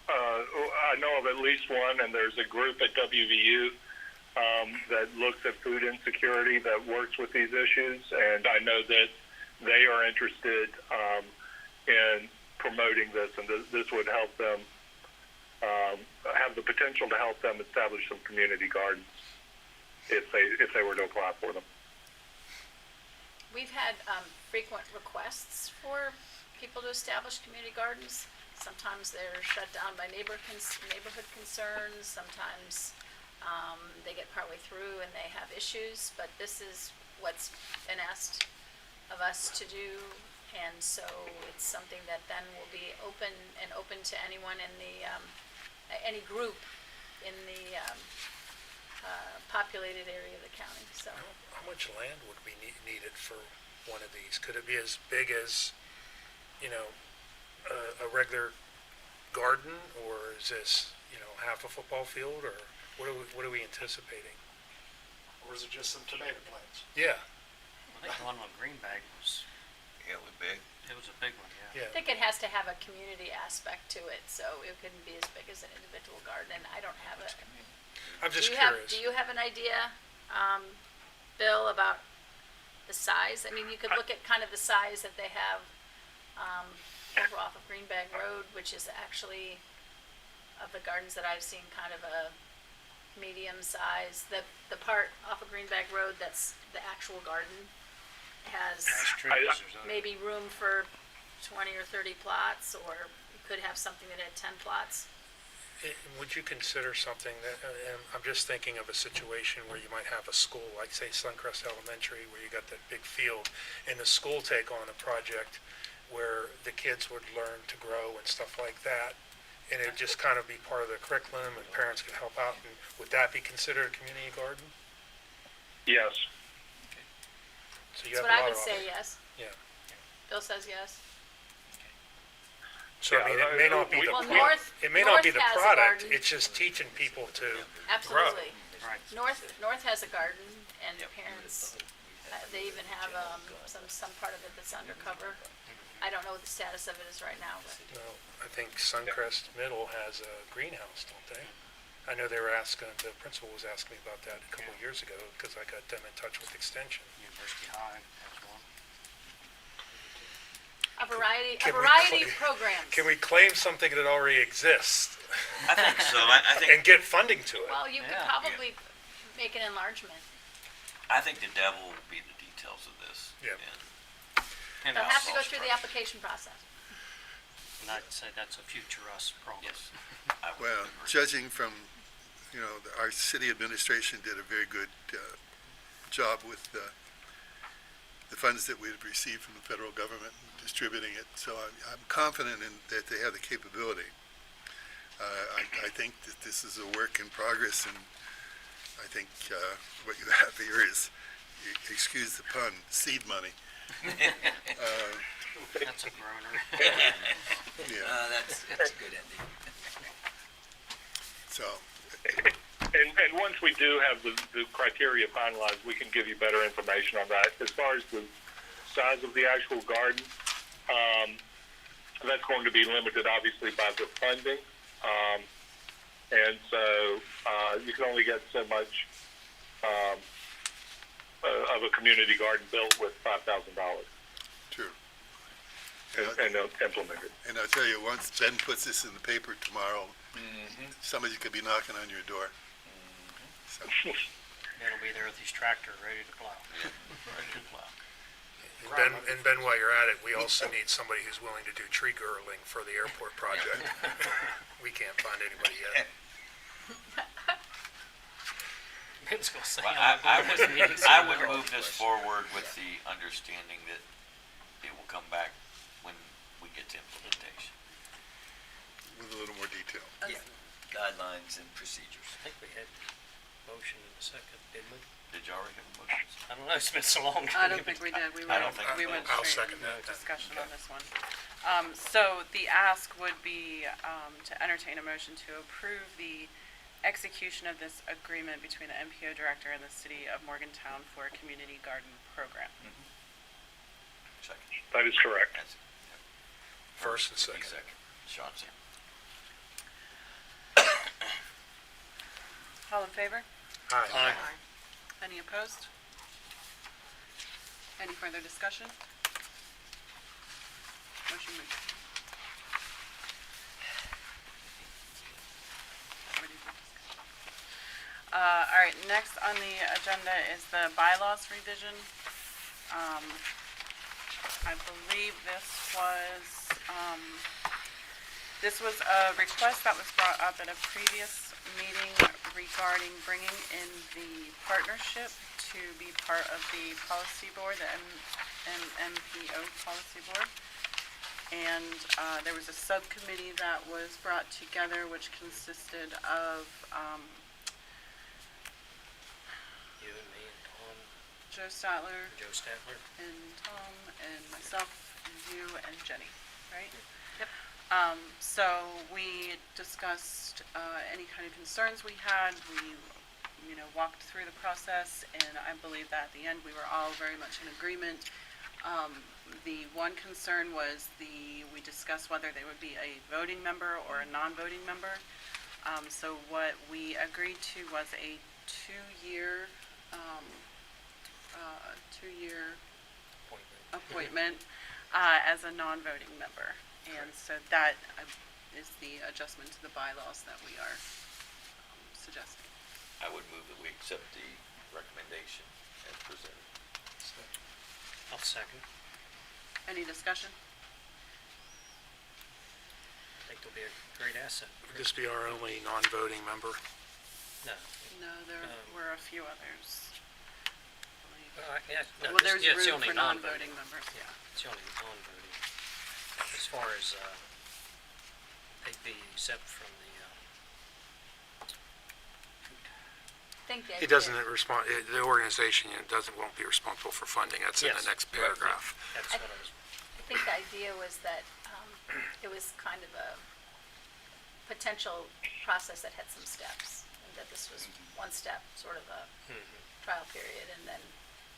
I know of at least one, and there's a group at WVU that looks at food insecurity that works with these issues, and I know that they are interested in promoting this, and this would help them have the potential to help them establish some community gardens if they were to apply for them. We've had frequent requests for people to establish community gardens. Sometimes they're shut down by neighborhood concerns. Sometimes they get partway through and they have issues. But this is what's been asked of us to do, and so it's something that then will be open to anyone in the any group in the populated area of the county. So How much land would be needed for one of these? Could it be as big as, a regular garden, or is this, half a football field, or what are we anticipating? Or is it just some tomato plants? Yeah, I think the one on Greenbag was, yeah, it was big. it was a big one, yeah. I think it has to have a community aspect to it, so it couldn't be as big as an individual garden, and I don't have it. I'm just Do curious. you have an idea, Bill, about the size? I mean, you could look at kind of the size that they have over off of Greenbag Road, which is actually, of the gardens that I've seen, kind of a medium size. The part off of Greenbag Road that's the actual garden has maybe room for 20 or 30 plots, or you could have something that had 10 plots. Would you consider something that, I'm just thinking of a situation where you might have a school, like say Suncrest Elementary, where you got that big field, and the school take on a project where the kids would learn to grow and stuff like that, and it'd just kind of be part of the curriculum, and parents could help out, and would that be considered a community garden? Yes. So you That's have what a I lot would of say, options. yes. Yeah. Bill says yes. So I mean, it may not be the Well, product, it may not be the North has a product, garden. it's just teaching people to grow. Absolutely. Right. North has a garden, and parents, they even have some part of it that's undercover. I don't know what the status of it is right now, but Well, I think Suncrest Middle has a greenhouse, don't they? I know they were asking, the principal was asking me about that a couple of years ago, because I got them in touch with Extension. University High has one. a variety Can we of cl- programs. Can we claim something that already exists I think so. I think and get funding to it? Well, you could Yeah. probably make an enlargement. the devil will be the details of this. Yep. And They'll I'll have to go solve through the application process. And I'd say that's a future us problem. Yes. I would Well, agree. judging from, our city administration did a very good job with the funds that we've received from the federal government, distributing it. So I'm confident that they have the capability. I think that this is a work in progress, and I think what you have here is, excuse the pun, seed money. That's a groaner. Yeah. That's a good ending. So, And once we do have the criteria finalized, we can give you better information on that. As far as the size of the actual garden, that's going to be limited, obviously, by the funding. And so you can only get so much of a community garden built with $5,000 True. and implemented. And I'll tell you, once Ben puts this in the paper tomorrow, somebody could be knocking on your door. So, Ben will be there with his tractor ready to plow. And Ben, while you're at it, we also need somebody who's willing to do tree girdling for the airport project. We can't find anybody yet. Ben's gonna say, Well, I'm I going to this meeting. I would move this forward with the understanding that it will come back when we get to implementation. with a little more detail. Yeah, guidelines and procedures. I think we had motion in a second, didn't we? Did you already have a motion? I don't know, it's been so long. I don't think we did. I don't think We we went did. I'll straight second into that then. discussion on this one. So the ask would be to entertain a motion to approve the execution of this agreement between the MPO director and the city of Morgantown for a community garden program. Second. That is correct. That's it. Yep. First and second. Sean second. All in favor? Aye. Any opposed? Any further discussion? Motion moved. All right, next on the agenda is the bylaws revision. I believe this was a request that was brought up at a previous meeting regarding bringing in the partnership to be part of the policy board, the MPO policy board. And there was a subcommittee that was brought together, which consisted of You and me and Tom, Joe Statler Joe Statler. and Tom and myself and you and Jenny, right? Yep. So we discussed any kind of concerns we had. We, walked through the process, and I believe that at the end we were all very much in agreement. The one concern was we discussed whether they would be a voting member or a non-voting member. So what we agreed to was a two-year appointment as a non-voting member. And so that is the adjustment to the bylaws that we are suggesting. I would move that we accept the recommendation as presented. I'll second. Any discussion? I think they'll be a great asset. Would this be our only non-voting member? No. No, there were a few others. No, Well, there's it's the room only for non-voting members. Yeah, it's the only non-voting. As far as, they'd be exempt from the, I think the It idea- doesn't respond, the organization won't be responsible for funding. That's in the Yes. next paragraph. that's what I was, I think the idea was that it was kind of a potential process that had some steps, and that this was one step, sort of a trial period, and then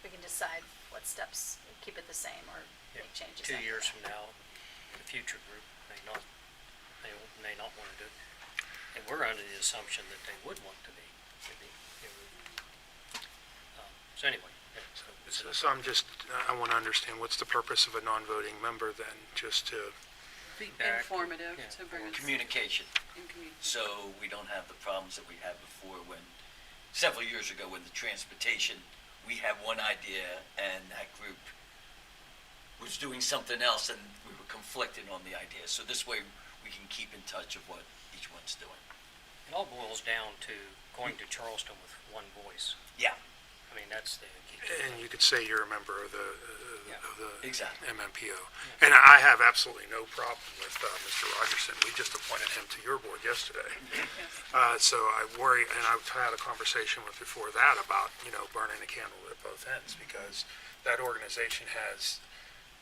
we can decide what steps, keep it the same or yeah, make changes. 2 after years that. from now, the future group may not want to do it. And we're under the assumption that they would want to be. So anyway, yeah, So I want to understand, what's the purpose of a non-voting member then? Just to, feedback. Informative yeah, to bring us Communication, in community. so we don't have the problems that we had before several years ago when the transportation, we had one idea and that group was doing something else and we were conflicting on the idea. So this way we can keep in touch of what each one's doing. It all boils down to going to Charleston with one voice. Yeah, I mean, that's the key. and you could say you're a member of the exactly. MMPO. And I have absolutely no problem with Mr. Rogerson. We just appointed him to your board yesterday. So I worry, and I've had a conversation with before that about, burning the candle at both ends, because that organization has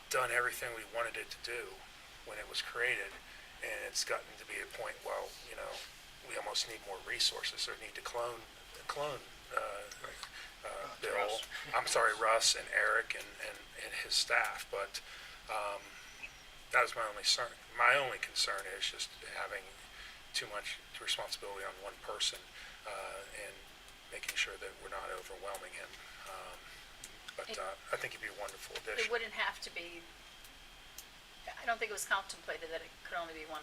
done everything we wanted it to do when it was created, and it's gotten to be a point, well, we almost need more resources, or need to clone Bill, Russ. I'm sorry, Russ and Eric and his staff, but that was my only concern is just having too much responsibility on one person and making sure that we're not overwhelming him. But, I think it'd be a wonderful It addition. wouldn't have to be, I don't think it was contemplated that it could only be one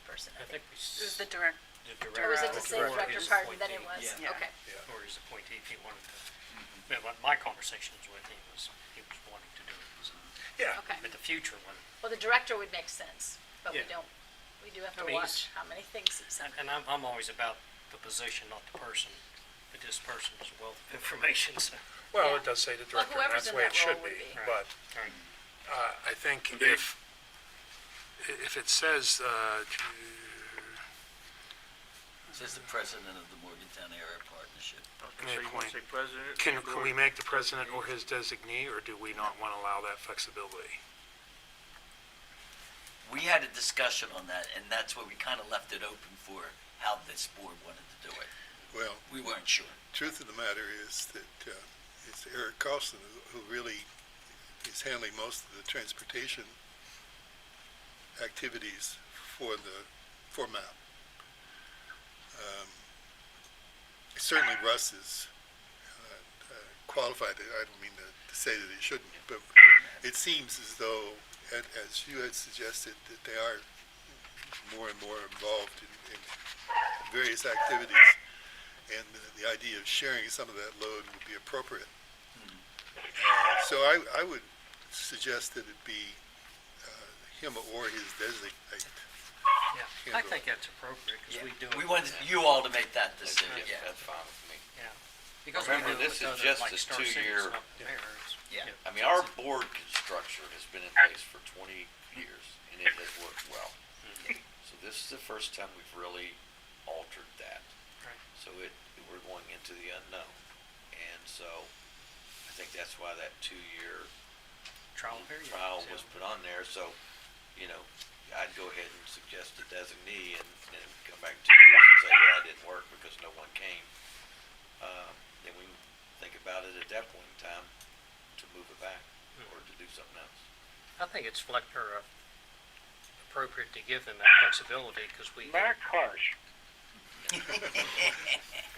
person. I think we. It was the direct, Or was it the same Or director, his pardon, then it appointee. was, Yeah. okay. Or his appointee, if he wanted to. But what my conversations with him was, he was wanting to do it. So. Yeah. Okay. But the future one, Well, the director would make sense, but we Yeah. don't, we do have I to mean, watch how many things he's done. and I'm always about the position, not the person. But this person is a wealth of information, so. Well, Yeah. it does say the Well, director, and whoever's that's the in way that it should role would be. be. But, Right. I think if it says, Says the president of the Morgantown Area Partnership. So you want to say president? can we make the president or his designee, or do we not want to allow that flexibility? We had a discussion on that, and that's where we kind of left it open for how this board wanted to do it. Well, We weren't sure. truth of the matter is that it's Eric Carlson who really is handling most of the transportation activities for MAP. Certainly Russ is qualified. I don't mean to say that he shouldn't, but it seems as though, as you had suggested, that they are more and more involved in various activities, and the idea of sharing some of that load would be appropriate. So I would suggest that it be him or his designate. Yeah, I think that's appropriate, because we do it. We wanted you all to make that decision, Yeah, yeah. that's fine with me. Yeah. Because we Remember, do it this with is other, just like a Star City's 2-year up there, it's- Yeah. I mean, our board structure has been in place for 20 years, and it has worked well. So this is the first time we've really altered that. Right. So we're going into the unknown. And so I think that's why that 2-year Trial period. trial so- was put on there. So, I'd go ahead and suggest a designee and come back in 2 years and say, yeah, it didn't work because no one came. Then we can think about it at that point in time to move it back or to do something else. I think it's appropriate to give them that flexibility, because we. Mac, hush.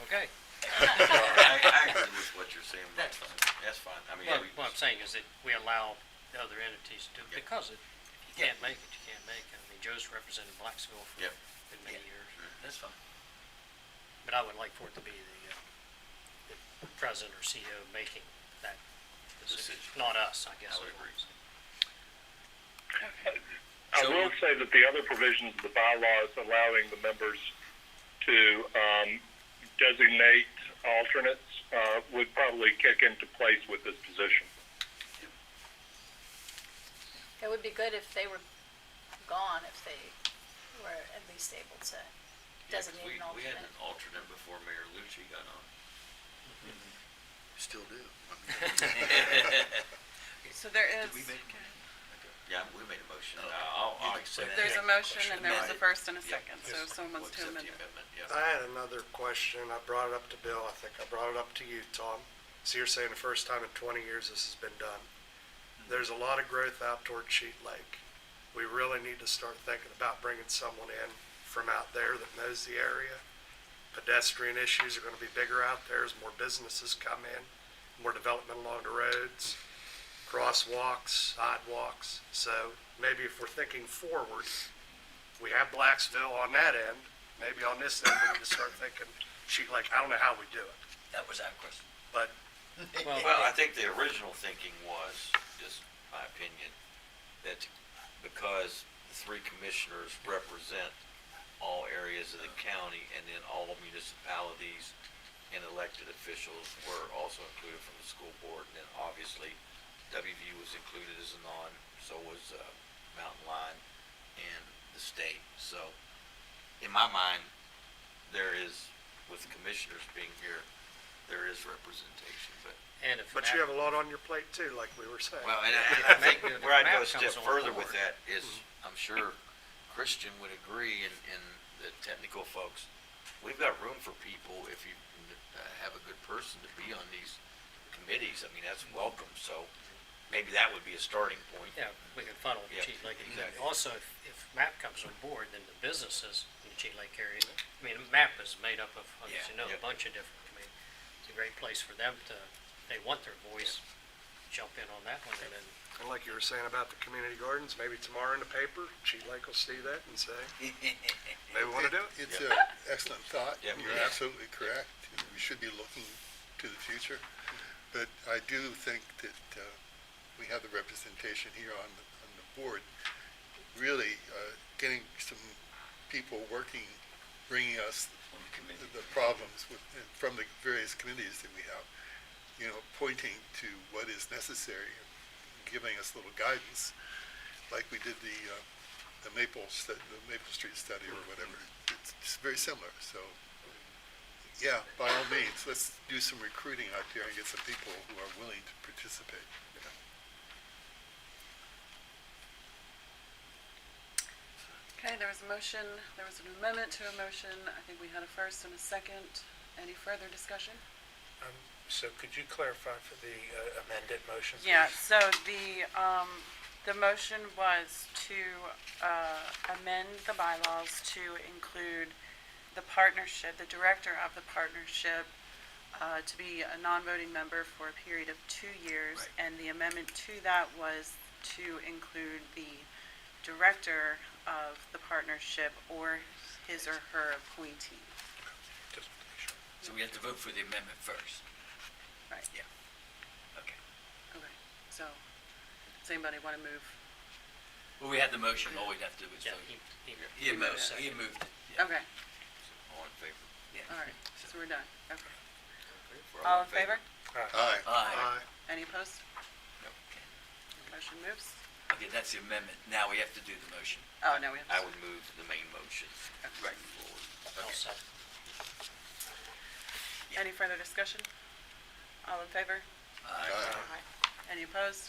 Okay. I agree with what you're saying. That's fine. That's fine. I mean, What I'm saying is that we allow the other entities to, because if you can't make it, you can't make it. I mean, Joe's represented Blacksville for Yep. many years. That's fine. But I would like for it to be the president or CEO making that decision, not us, I guess. I would agree. I will say that the other provisions of the bylaws allowing the members to designate alternates would probably kick into place with this position. It would be good if they were gone, if they were at least able to designate an We had alternate. an alternate before Mayor Lucci got on. Still do. so there is, Yeah, we made a motion. I'll accept there's a that. motion and there's a first and a Yep. second, so if someone wants to We'll amend accept it. the amendment, yeah. I had another question. I brought it up to Bill. I think I brought it up to you, Tom. So you're saying the first time in 20 years this has been done. There's a lot of growth out toward Sheet Lake. We really need to start thinking about bringing someone in from out there that knows the area. Pedestrian issues are going to be bigger out there as more businesses come in, more development along the roads, crosswalks, sidewalks. So maybe if we're thinking forward, we have Blacksville on that end. Maybe on this end, we need to start thinking Sheet Lake. I don't know how we do it, That was our question. but Well, I think the original thinking was, just my opinion, that because the 3 commissioners represent all areas of the county, and then all municipalities and elected officials were also included from the school board, and then obviously WVU was included as a non, so was Mountain Line and the state. So, in my mind, there is, with the commissioners being here, there is representation, but And if you have a lot on your plate too, like we were saying. well, and I think Maybe where I'd the go a map step comes on further with board. that is, I'm sure Christian would agree, and the technical folks, we've got room for people if you have a good person to be on these committees. I mean, that's welcome, so maybe that would be a starting point. Yeah, we can funnel Yeah, Cheat Lake. exactly. Also, if MAP comes on board, then the businesses in the Cheat Lake area, I mean, MAP is made up of, as Yeah, you know, yeah. a bunch of different committees. It's a great place for them to, they want their voice jump in on that one, and then And like you were saying about the community gardens, maybe tomorrow in the paper, Cheat Lake will see that and say, they want to do it. It's an excellent thought. Yeah, You're yeah. absolutely correct. We should be looking to the future. But I do think that we have the representation here on the board, really getting some people working, bringing us the problems from the various committees that we have, pointing to what is necessary, giving us little guidance, like we did the Maple Street study or whatever. It's very similar. So, yeah, by all means, let's do some recruiting out there and get some people who are willing to participate. Okay, there was a motion, there was an amendment to a motion. I think we had a first and a second. Any further discussion? So could you clarify for the amended motion? Yeah, please? so the motion was to amend the bylaws to include the partnership, the director of the partnership, to be a non-voting member for a period of 2 years. Right. And the amendment to that was to include the director of the partnership or his or her appointee. Just to make sure. So we have to vote for the amendment first. Right. Yeah. Okay. Okay, so, does anybody want to move? Well, we had the motion, all we'd have to do is yeah, vote. he He moved moved, second. he moved it. Yeah. Okay, All in favor? Yeah. all right, so we're done. Okay. We're All in favor? Aye. Aye. Any opposed? No, okay. Motion moves. Okay, that's the amendment. Now we have to do the motion. Oh, no, we have to. I would move the main motion right forward. I'll second. Any further discussion? All in favor? Aye. Aye. Any opposed?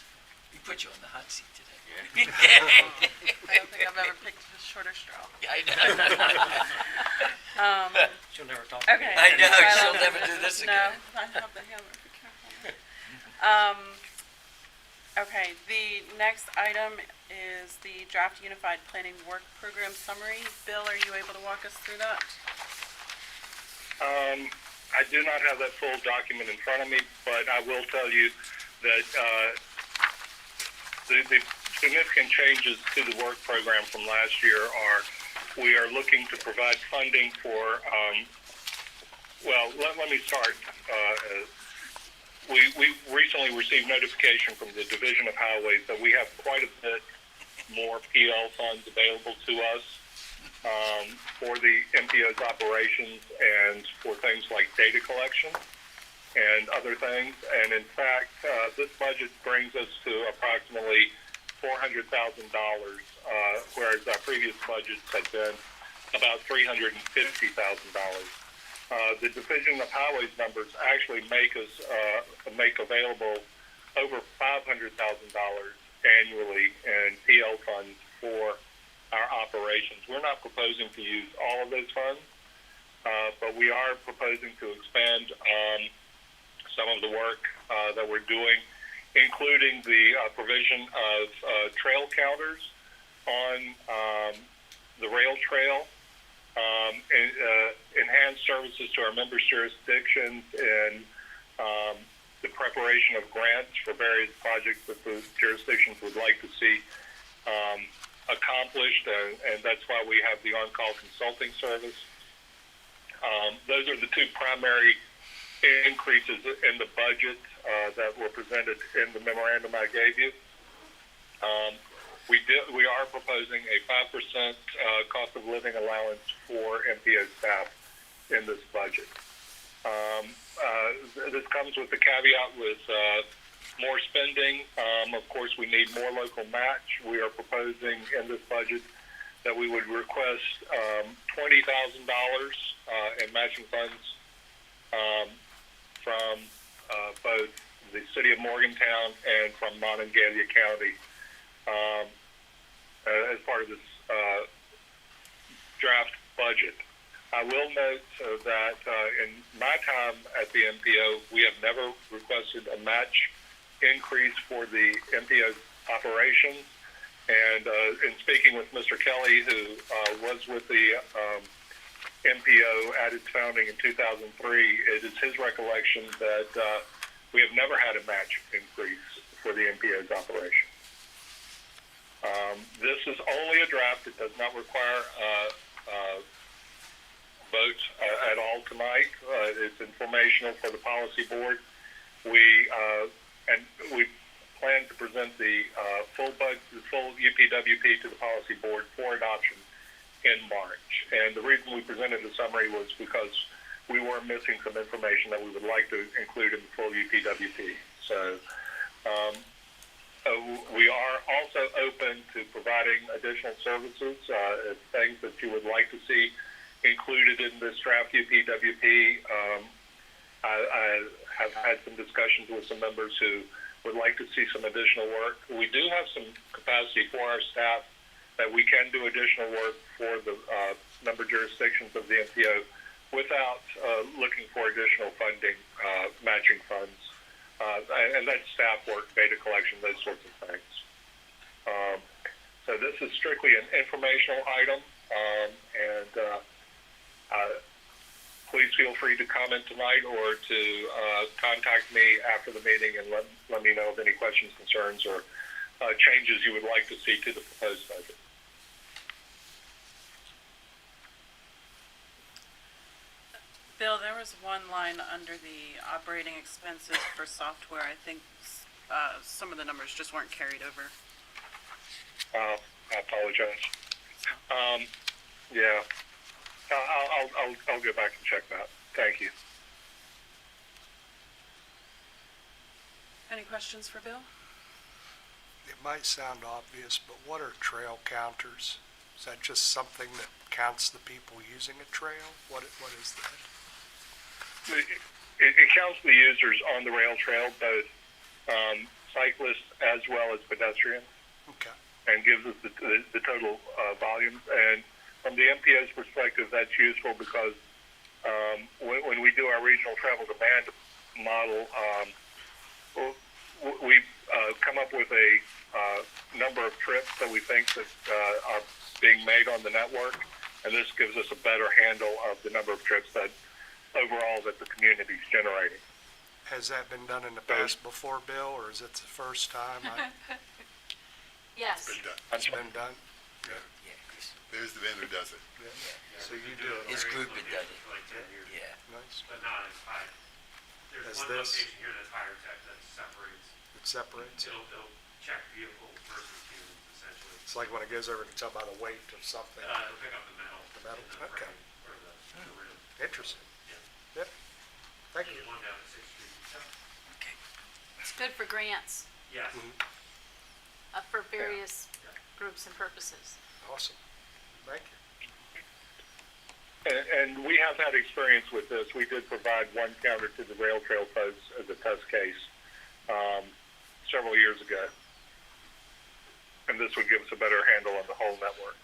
We put you on the hot seat today. I don't think I've ever picked a shorter straw. Yeah, I know. She'll never talk to me. Okay. I know, Well, she'll never do this No, again. I have the hammer, be careful. Okay, the next item is the draft unified planning work program summary. Bill, are you able to walk us through that? I do not have that full document in front of me, but I will tell you that the significant changes to the work program from last year are we are looking to provide funding for, let me start. We recently received notification from the Division of Highways that we have quite a bit more PL funds available to us for the MPO's operations and for things like data collection and other things. And in fact, this budget brings us to approximately $400,000, whereas our previous budgets had been about $350,000. The Division of Highways numbers actually make us make available over $500,000 annually in PL funds for our operations. We're not proposing to use all of those funds, but we are proposing to expand some of the work that we're doing, including the provision of trail counters on the rail trail, enhanced services to our members' jurisdictions, and the preparation of grants for various projects that the jurisdictions would like to see accomplished, and that's why we have the on-call consulting service. Those are the two primary increases in the budget that were presented in the memorandum I gave you. We are proposing a 5% cost of living allowance for MPO staff in this budget. This comes with the caveat with more spending. Of course, we need more local match. We are proposing in this budget that we would request $20,000 in matching funds from both the city of Morgantown and from Monongalia County as part of this draft budget. I will note that in my time at the MPO, we have never requested a match increase for the MPO operations. And in speaking with Mr. Kelly, who was with the MPO at its founding in 2003, it is his recollection that we have never had a match increase for the MPO's operation. This is only a draft. It does not require votes at all tonight. It's informational for the policy board. We plan to present the full UPWP to the policy board for adoption in March. And the reason we presented the summary was because we were missing some information that we would like to include in the full UPWP. So we are also open to providing additional services, things that you would like to see included in this draft UPWP. I have had some discussions with some members who would like to see some additional work. We do have some capacity for our staff that we can do additional work for the member jurisdictions of the MPO without looking for additional funding, matching funds. And that's staff work, data collection, those sorts of things. So this is strictly an informational item, and please feel free to comment tonight or to contact me after the meeting and let me know of any questions, concerns, or changes you would like to see to the proposed budget. Bill, there was one line under the operating expenses for software. I think some of the numbers just weren't carried over. I apologize. Yeah, I'll go back and check that. Thank you. Any questions for Bill? It might sound obvious, but what are trail counters? Is that just something that counts the people using a trail? What is that? It counts the users on the rail trail, both cyclists as well as pedestrians. Okay. And gives us the total volume. And from the MPO's perspective, that's useful because when we do our regional travel demand model, we come up with a number of trips that we think that are being made on the network, and this gives us a better handle of the number of trips that overall that the community is generating. Has that been done in the past before, Bill, or is it the first time? Yes. Been done. It's been done? Yeah. There's the vendor does it. Yeah. So you do it. His group had done it. Like 10 years. Yeah. Nice. But not as high. There's As one this? location here that's higher tech that separates. It separates. It'll check vehicles versus humans, essentially. It's like when it goes over and tell by the weight of something. It'll pick up the metal. The metal, in the okay. frame or the rim. Interesting. Yeah. Yep. Thank you. One down at 6th Street. It's good for grants, Yes. for various groups and purposes. Awesome. Thank you. And we have had experience with this. We did provide one counter to the rail trail folks as a test case several years ago. And this would give us a better handle on the whole network.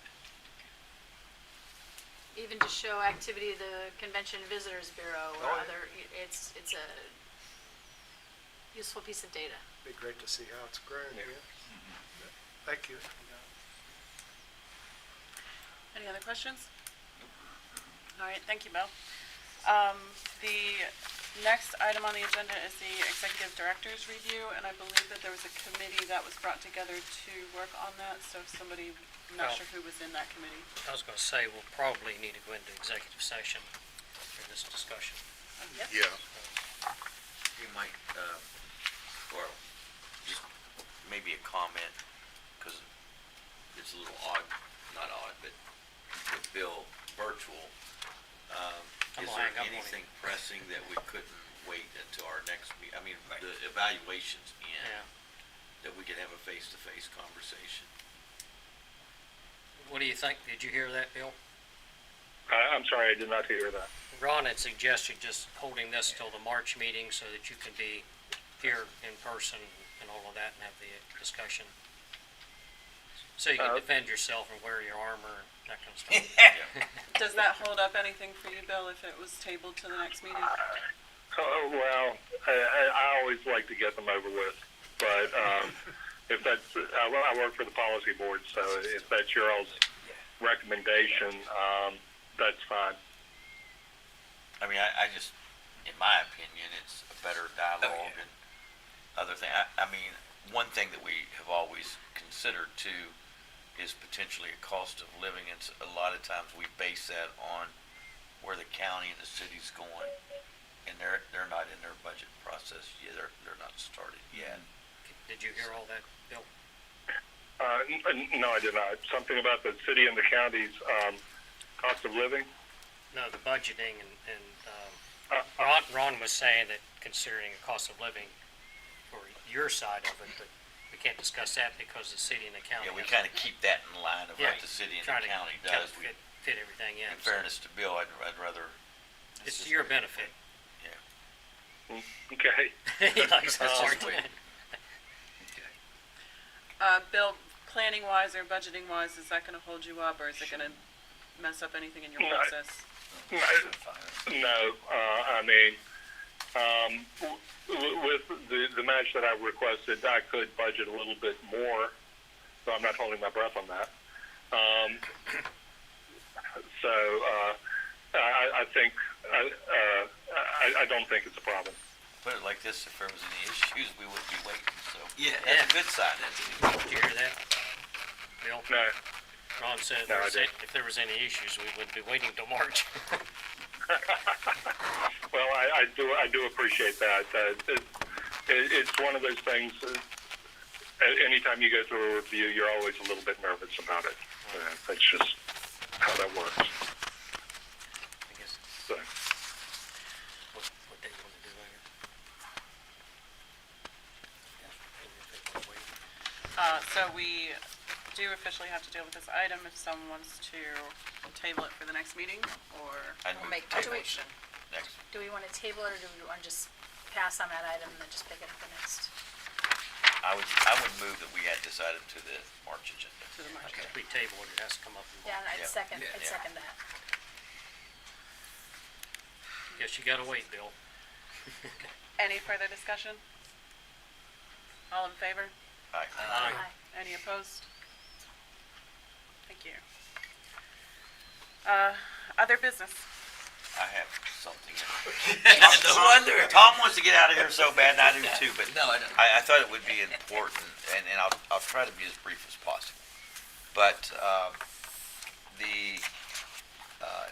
Even to show activity of the Convention and Visitors Bureau or Oh, yeah. other, it's a useful piece of data. Be great to see how it's grown. Yeah. Yeah. Thank you. Any other questions? All right, thank you, Bill. The next item on the agenda is the Executive Director's Review, and I believe that there was a committee that was brought together to work on that, so if somebody, I'm not Well- sure who was in that committee. I was gonna say, we'll probably need to go into executive session for this discussion. Yep. Yeah. You might, or just maybe a comment, because it's a little odd, not odd, but with Bill virtual, I'm is gonna there hang up on him. anything pressing that we couldn't wait until our next I mean, the evaluation's in, Yeah. that we could have a face-to-face conversation? What do you think? Did you hear that, Bill? I'm sorry, I did not hear that. Ron had suggested just holding this till the March meeting so that you can be here in person and all of that and have the discussion. So you can defend yourself and wear your armor and that kind of stuff. Does that hold up anything for you, Bill, if it was tabled to the next meeting? Oh, well, I always like to get them over with, but if that's, I work for the policy board, so if that's your all's recommendation, that's fine. I mean, I just, in my opinion, it's a better dialogue and other thing. I mean, one thing that we have always considered too is potentially a cost of living, and a lot of times we base that on where the county and the city's going, and they're not in their budget process yet. They're not started yet. Did you hear all that, Bill? No, I did not. Something about the city and the county's cost of living? No, the budgeting and Ron was saying that considering the cost of living for your side of it, but we can't discuss that because the city and the county. Yeah, we has- kind of keep that in line of Yeah, what the city and trying the to county kind does. of fit everything in. In so fairness to Bill, I'd rather. it's to your benefit. Okay. He likes that That's part. just the way- Bill, planning wise or budgeting wise, is that gonna hold you up, or is it gonna mess up anything in your No. process? No, I mean, with the match that I requested, I could budget a little bit more, so I'm not holding my breath on that. I think, I don't think it's a problem. Put it like this, if there was any issues, we wouldn't be waiting, so. Yeah. That's a good sign. Did you hear that, Bill? No, Ron said No, I didn't. if there was any issues, we wouldn't be waiting till March. well, I do appreciate that. It's one of those things, anytime you go through a review, you're always a little bit nervous about it. That's just how that works. I guess, So, what they want to do later. So we do officially have to deal with this item if someone wants to table it for the next meeting, or? I'd We'll move make table motion. next. Do we want to table it, or do we want to just pass on that item and then just pick it up the next? I would move that we add this item to the March agenda. To the March. If we table it, it has to come up in Yeah, March. I'd Yeah. second, Yeah. I'd second that. Guess you gotta wait, Bill. Any further discussion? All in favor? Aye. Aye. Any opposed? Thank you. Other business? I have something. No wonder. Tom wants to get out of here so bad, and I do too, but No, I don't. I thought it would be important, and I'll try to be as brief as possible. But,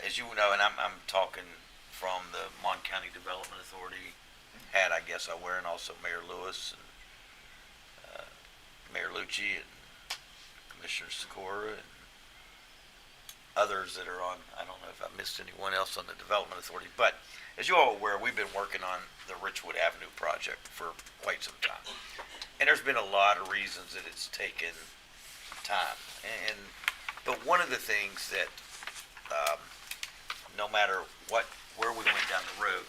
as you know, and I'm talking from the Mon County Development Authority hat, I guess I wear, and also Mayor Lewis and, Mayor Lucci and Commissioner Sikora and others that are on, I don't know if I missed anyone else on the Development Authority, but as you all are aware, we've been working on the Richwood Avenue project for quite some time. And there's been a lot of reasons that it's taken time. But one of the things that, no matter where we went down the road,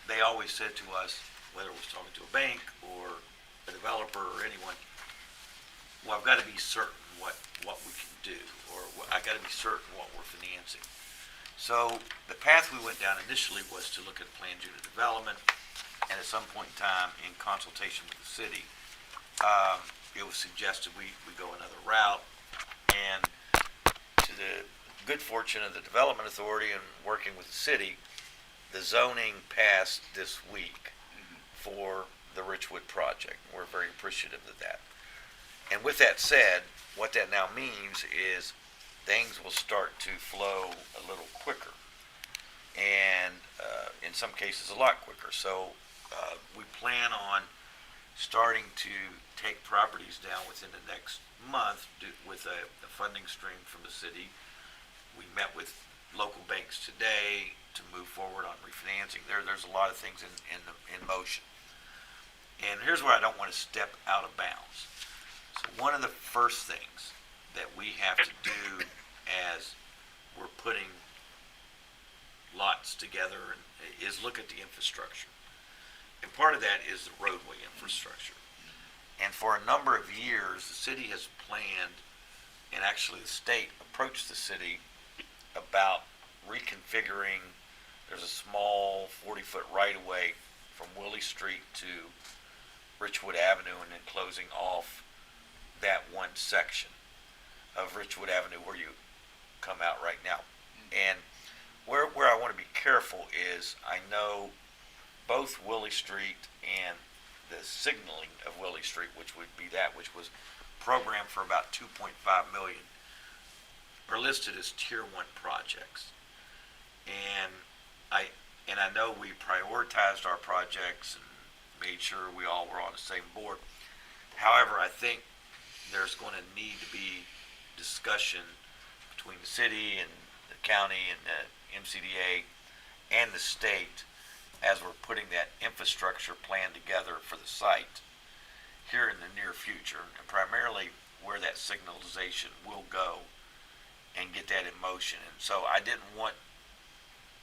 they always said to us, whether it was talking to a bank or a developer or anyone, well, I've got to be certain what we can do, or I got to be certain what we're financing. So the path we went down initially was to look at planned unit development, and at some point in time, in consultation with the city, it was suggested we go another route. And to the good fortune of the Development Authority and working with the city, the zoning passed this week for the Richwood project. We're very appreciative of that. And with that said, what that now means is things will start to flow a little quicker, and in some cases a lot quicker. So we plan on starting to take properties down within the next month with a funding stream from the city. We met with local banks today to move forward on refinancing. There's a lot of things in motion. And here's where I don't want to step out of bounds. So one of the first things that we have to do as we're putting lots together is look at the infrastructure. And part of that is the roadway infrastructure. And for a number of years, the city has planned, and actually the state approached the city about reconfiguring. There's a small 40-foot right-of-way from Willie Street to Richwood Avenue, and then closing off that one section of Richwood Avenue where you come out right now. And where I want to be careful is, I know both Willie Street and the signaling of Willie Street, which would be that, which was programmed for about 2.5 million, are listed as tier 1 projects. And I know we prioritized our projects and made sure we all were on the same board. However, I think there's going to need to be discussion between the city and the county and the MCDA and the state as we're putting that infrastructure plan together for the site here in the near future, and primarily where that signalization will go and get that in motion. And so I didn't want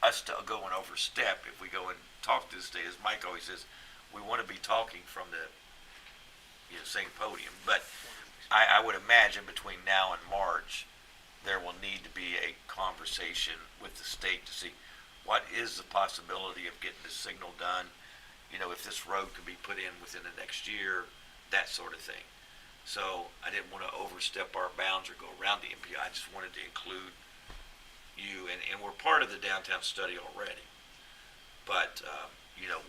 us to go and overstep if we go and talk to the state. As Mike always says, we want to be talking from the same podium. But I would imagine between now and March, there will need to be a conversation with the state to see what is the possibility of getting the signal done, if this road could be put in within the next year, that sort of thing. So I didn't want to overstep our bounds or go around the MPO. I just wanted to include you, and we're part of the downtown study already. But,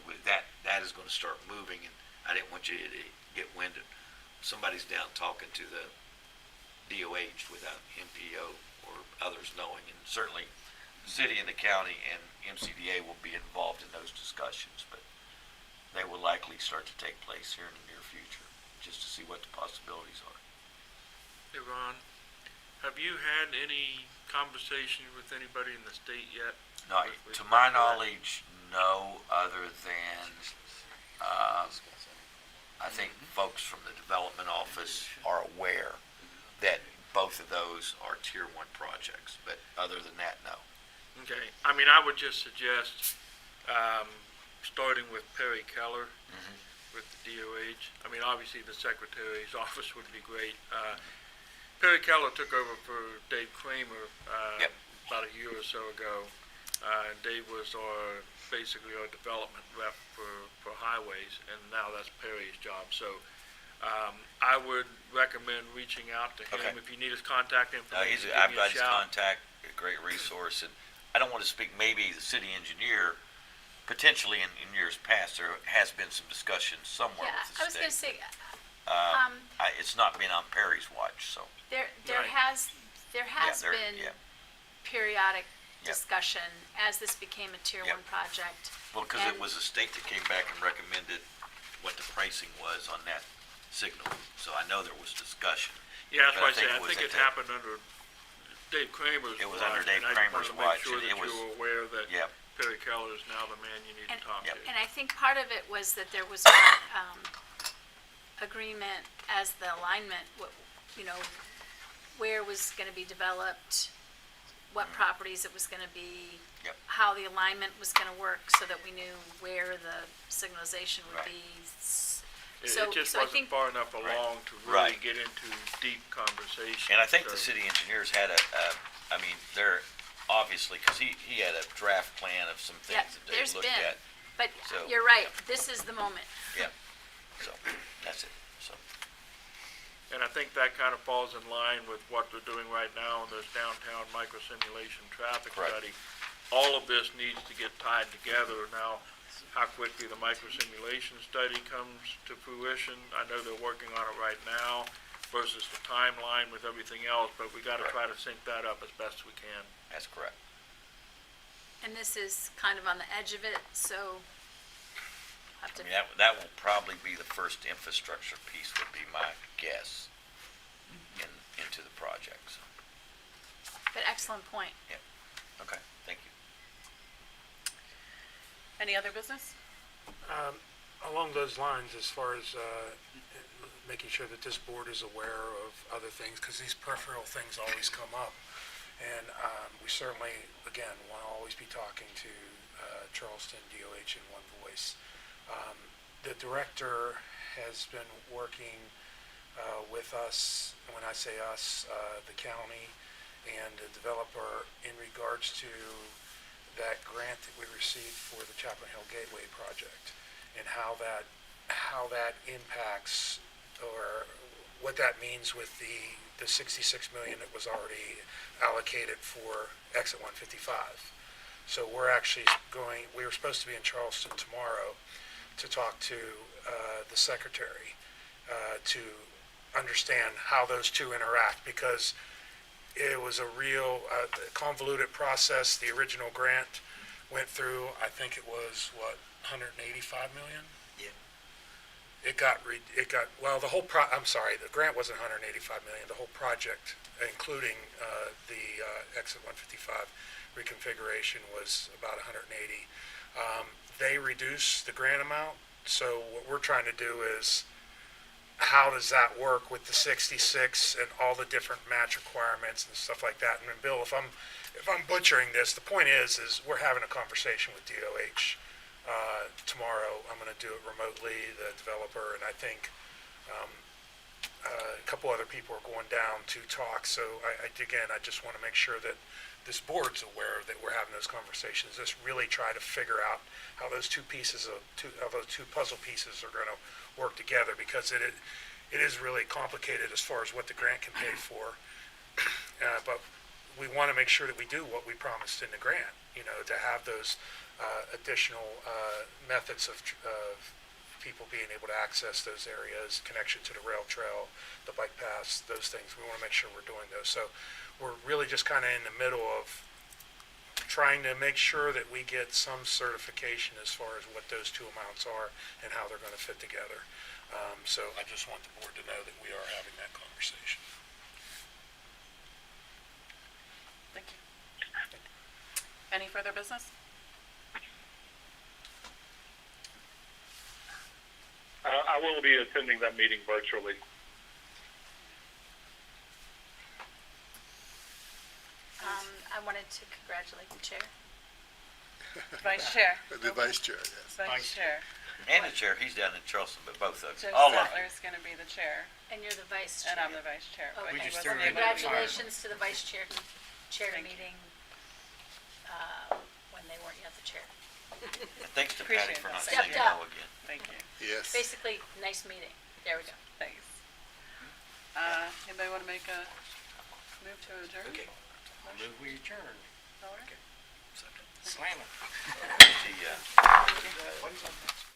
with that is going to start moving, and I didn't want you to get winded. Somebody's down talking to the DOH without MPO or others knowing, and certainly the city and the county and MCDA will be involved in those discussions, but they will likely start to take place here in the near future, just to see what the possibilities are. Hey, Ron, have you had any conversation with anybody in the state yet? No, to my knowledge, no, other than, I think folks from the development office are aware that both of those are tier 1 projects, but other than that, no. Okay, I mean, I would just suggest, starting with Perry Keller, with the DOH. I mean, obviously the Secretary's office would be great. Perry Keller took over for Dave Kramer, Yep. about a year or so ago. And Dave was basically our development rep for highways, and now that's Perry's job. So, I would recommend reaching out to him. Okay. If you need his contact No, information, I've give me a got his shout. contact, a great resource, and I don't want to speak, maybe the city engineer, potentially in years past, there has been some discussion somewhere Yeah, with the I was gonna state. say, It's not been on Perry's watch, so, there Right. has there- been yeah. periodic Yep. discussion as this became a tier Yep. 1 project. well, because it And- was the state that came back and recommended what the pricing was on that signal, so I know there was discussion. Yeah, that's But why I I think say, I it was think at it the- happened under Dave Kramer's It was watch, under Dave and I Kramer's just wanted watch, to make and sure it that was- you were aware that Yep. Perry Keller is now the man you need to And- talk Yep. to. And I think part of it was that there was agreement as the alignment, where was going to be developed, what properties it was going to be, Yep. how the alignment was going to work, so that we knew where the signalization would Right. be. It So just I wasn't think, far enough along to really Right. get into deep conversation. And I think the So- city engineers had they're obviously, because he had a draft plan of some yeah, things that they there's looked been, at. but So- you're right, this is the moment. So, that's it, so. And I think that kind of falls in line with what they're doing right now in this downtown micro-simulation traffic Correct. study. All of this needs to get tied together. Now, how quickly the micro-simulation study comes to fruition, I know they're working on it right now, versus the timeline with everything else, but we gotta Correct. try to sync that up as best we can. That's correct. And this is kind of on the edge of it, so have to, That will probably be the first infrastructure piece, would be my guess, into the project, so. but excellent point. Okay, thank you. Any other business? Along those lines, as far as making sure that this board is aware of other things, because these peripheral things always come up. And we certainly, again, want to always be talking to Charleston DOH in one voice. The director has been working with us, and when I say us, the county and the developer, in regards to that grant that we received for the Chaplain Hill Gateway project, and how that impacts, or what that means with the 66 million that was already allocated for exit 155. So we're actually we were supposed to be in Charleston tomorrow to talk to the secretary to understand how those two interact, because it was a real convoluted process. The original grant went through, I think it was, what, 185 million? Yeah. It got, well, the I'm sorry, the grant wasn't 185 million. The whole project, including the exit 155 reconfiguration, was about 180. They reduced the grant amount, so what we're trying to do is, how does that work with the 66 and all the different match requirements and stuff like that? And then, Bill, if I'm butchering this, the point is we're having a conversation with DOH tomorrow. I'm going to do it remotely, the developer, and I think a couple other people are going down to talk. So again, I just want to make sure that this board's aware that we're having those conversations. Just really try to figure out how those two puzzle pieces are going to work together, because it is really complicated as far as what the grant can pay for. But we want to make sure that we do what we promised in the grant, to have those additional methods of people being able to access those areas, connection to the rail trail, the bike paths, those things. We want to make sure we're doing those. So we're really just kind of in the middle of trying to make sure that we get some certification as far as what those two amounts are and how they're going to fit together. So I just want the board to know that we are having that conversation. Thank you. Any further business? I will be attending that meeting virtually. I wanted to congratulate the chair. Vice Chair. The vice chair, yes. Vice Chair. And the chair, he's down in Charleston, but both of Joe them. All of Statler them. is going to be the chair, And you're the vice chair. and I'm the vice chair. But Okay. he just wasn't threw in able to be here. Congratulations to the vice chair who chaired a Thank you. meeting when they weren't yet the chair. And thanks to Patty Appreciate for not that. saying Stepped up. no again. Thank you. Yes. Basically, nice meeting. There we go. Thanks. Anybody want to make a move to adjourn? Okay. I'll move we adjourn. All right. Slam it. The, Thank you. When's our next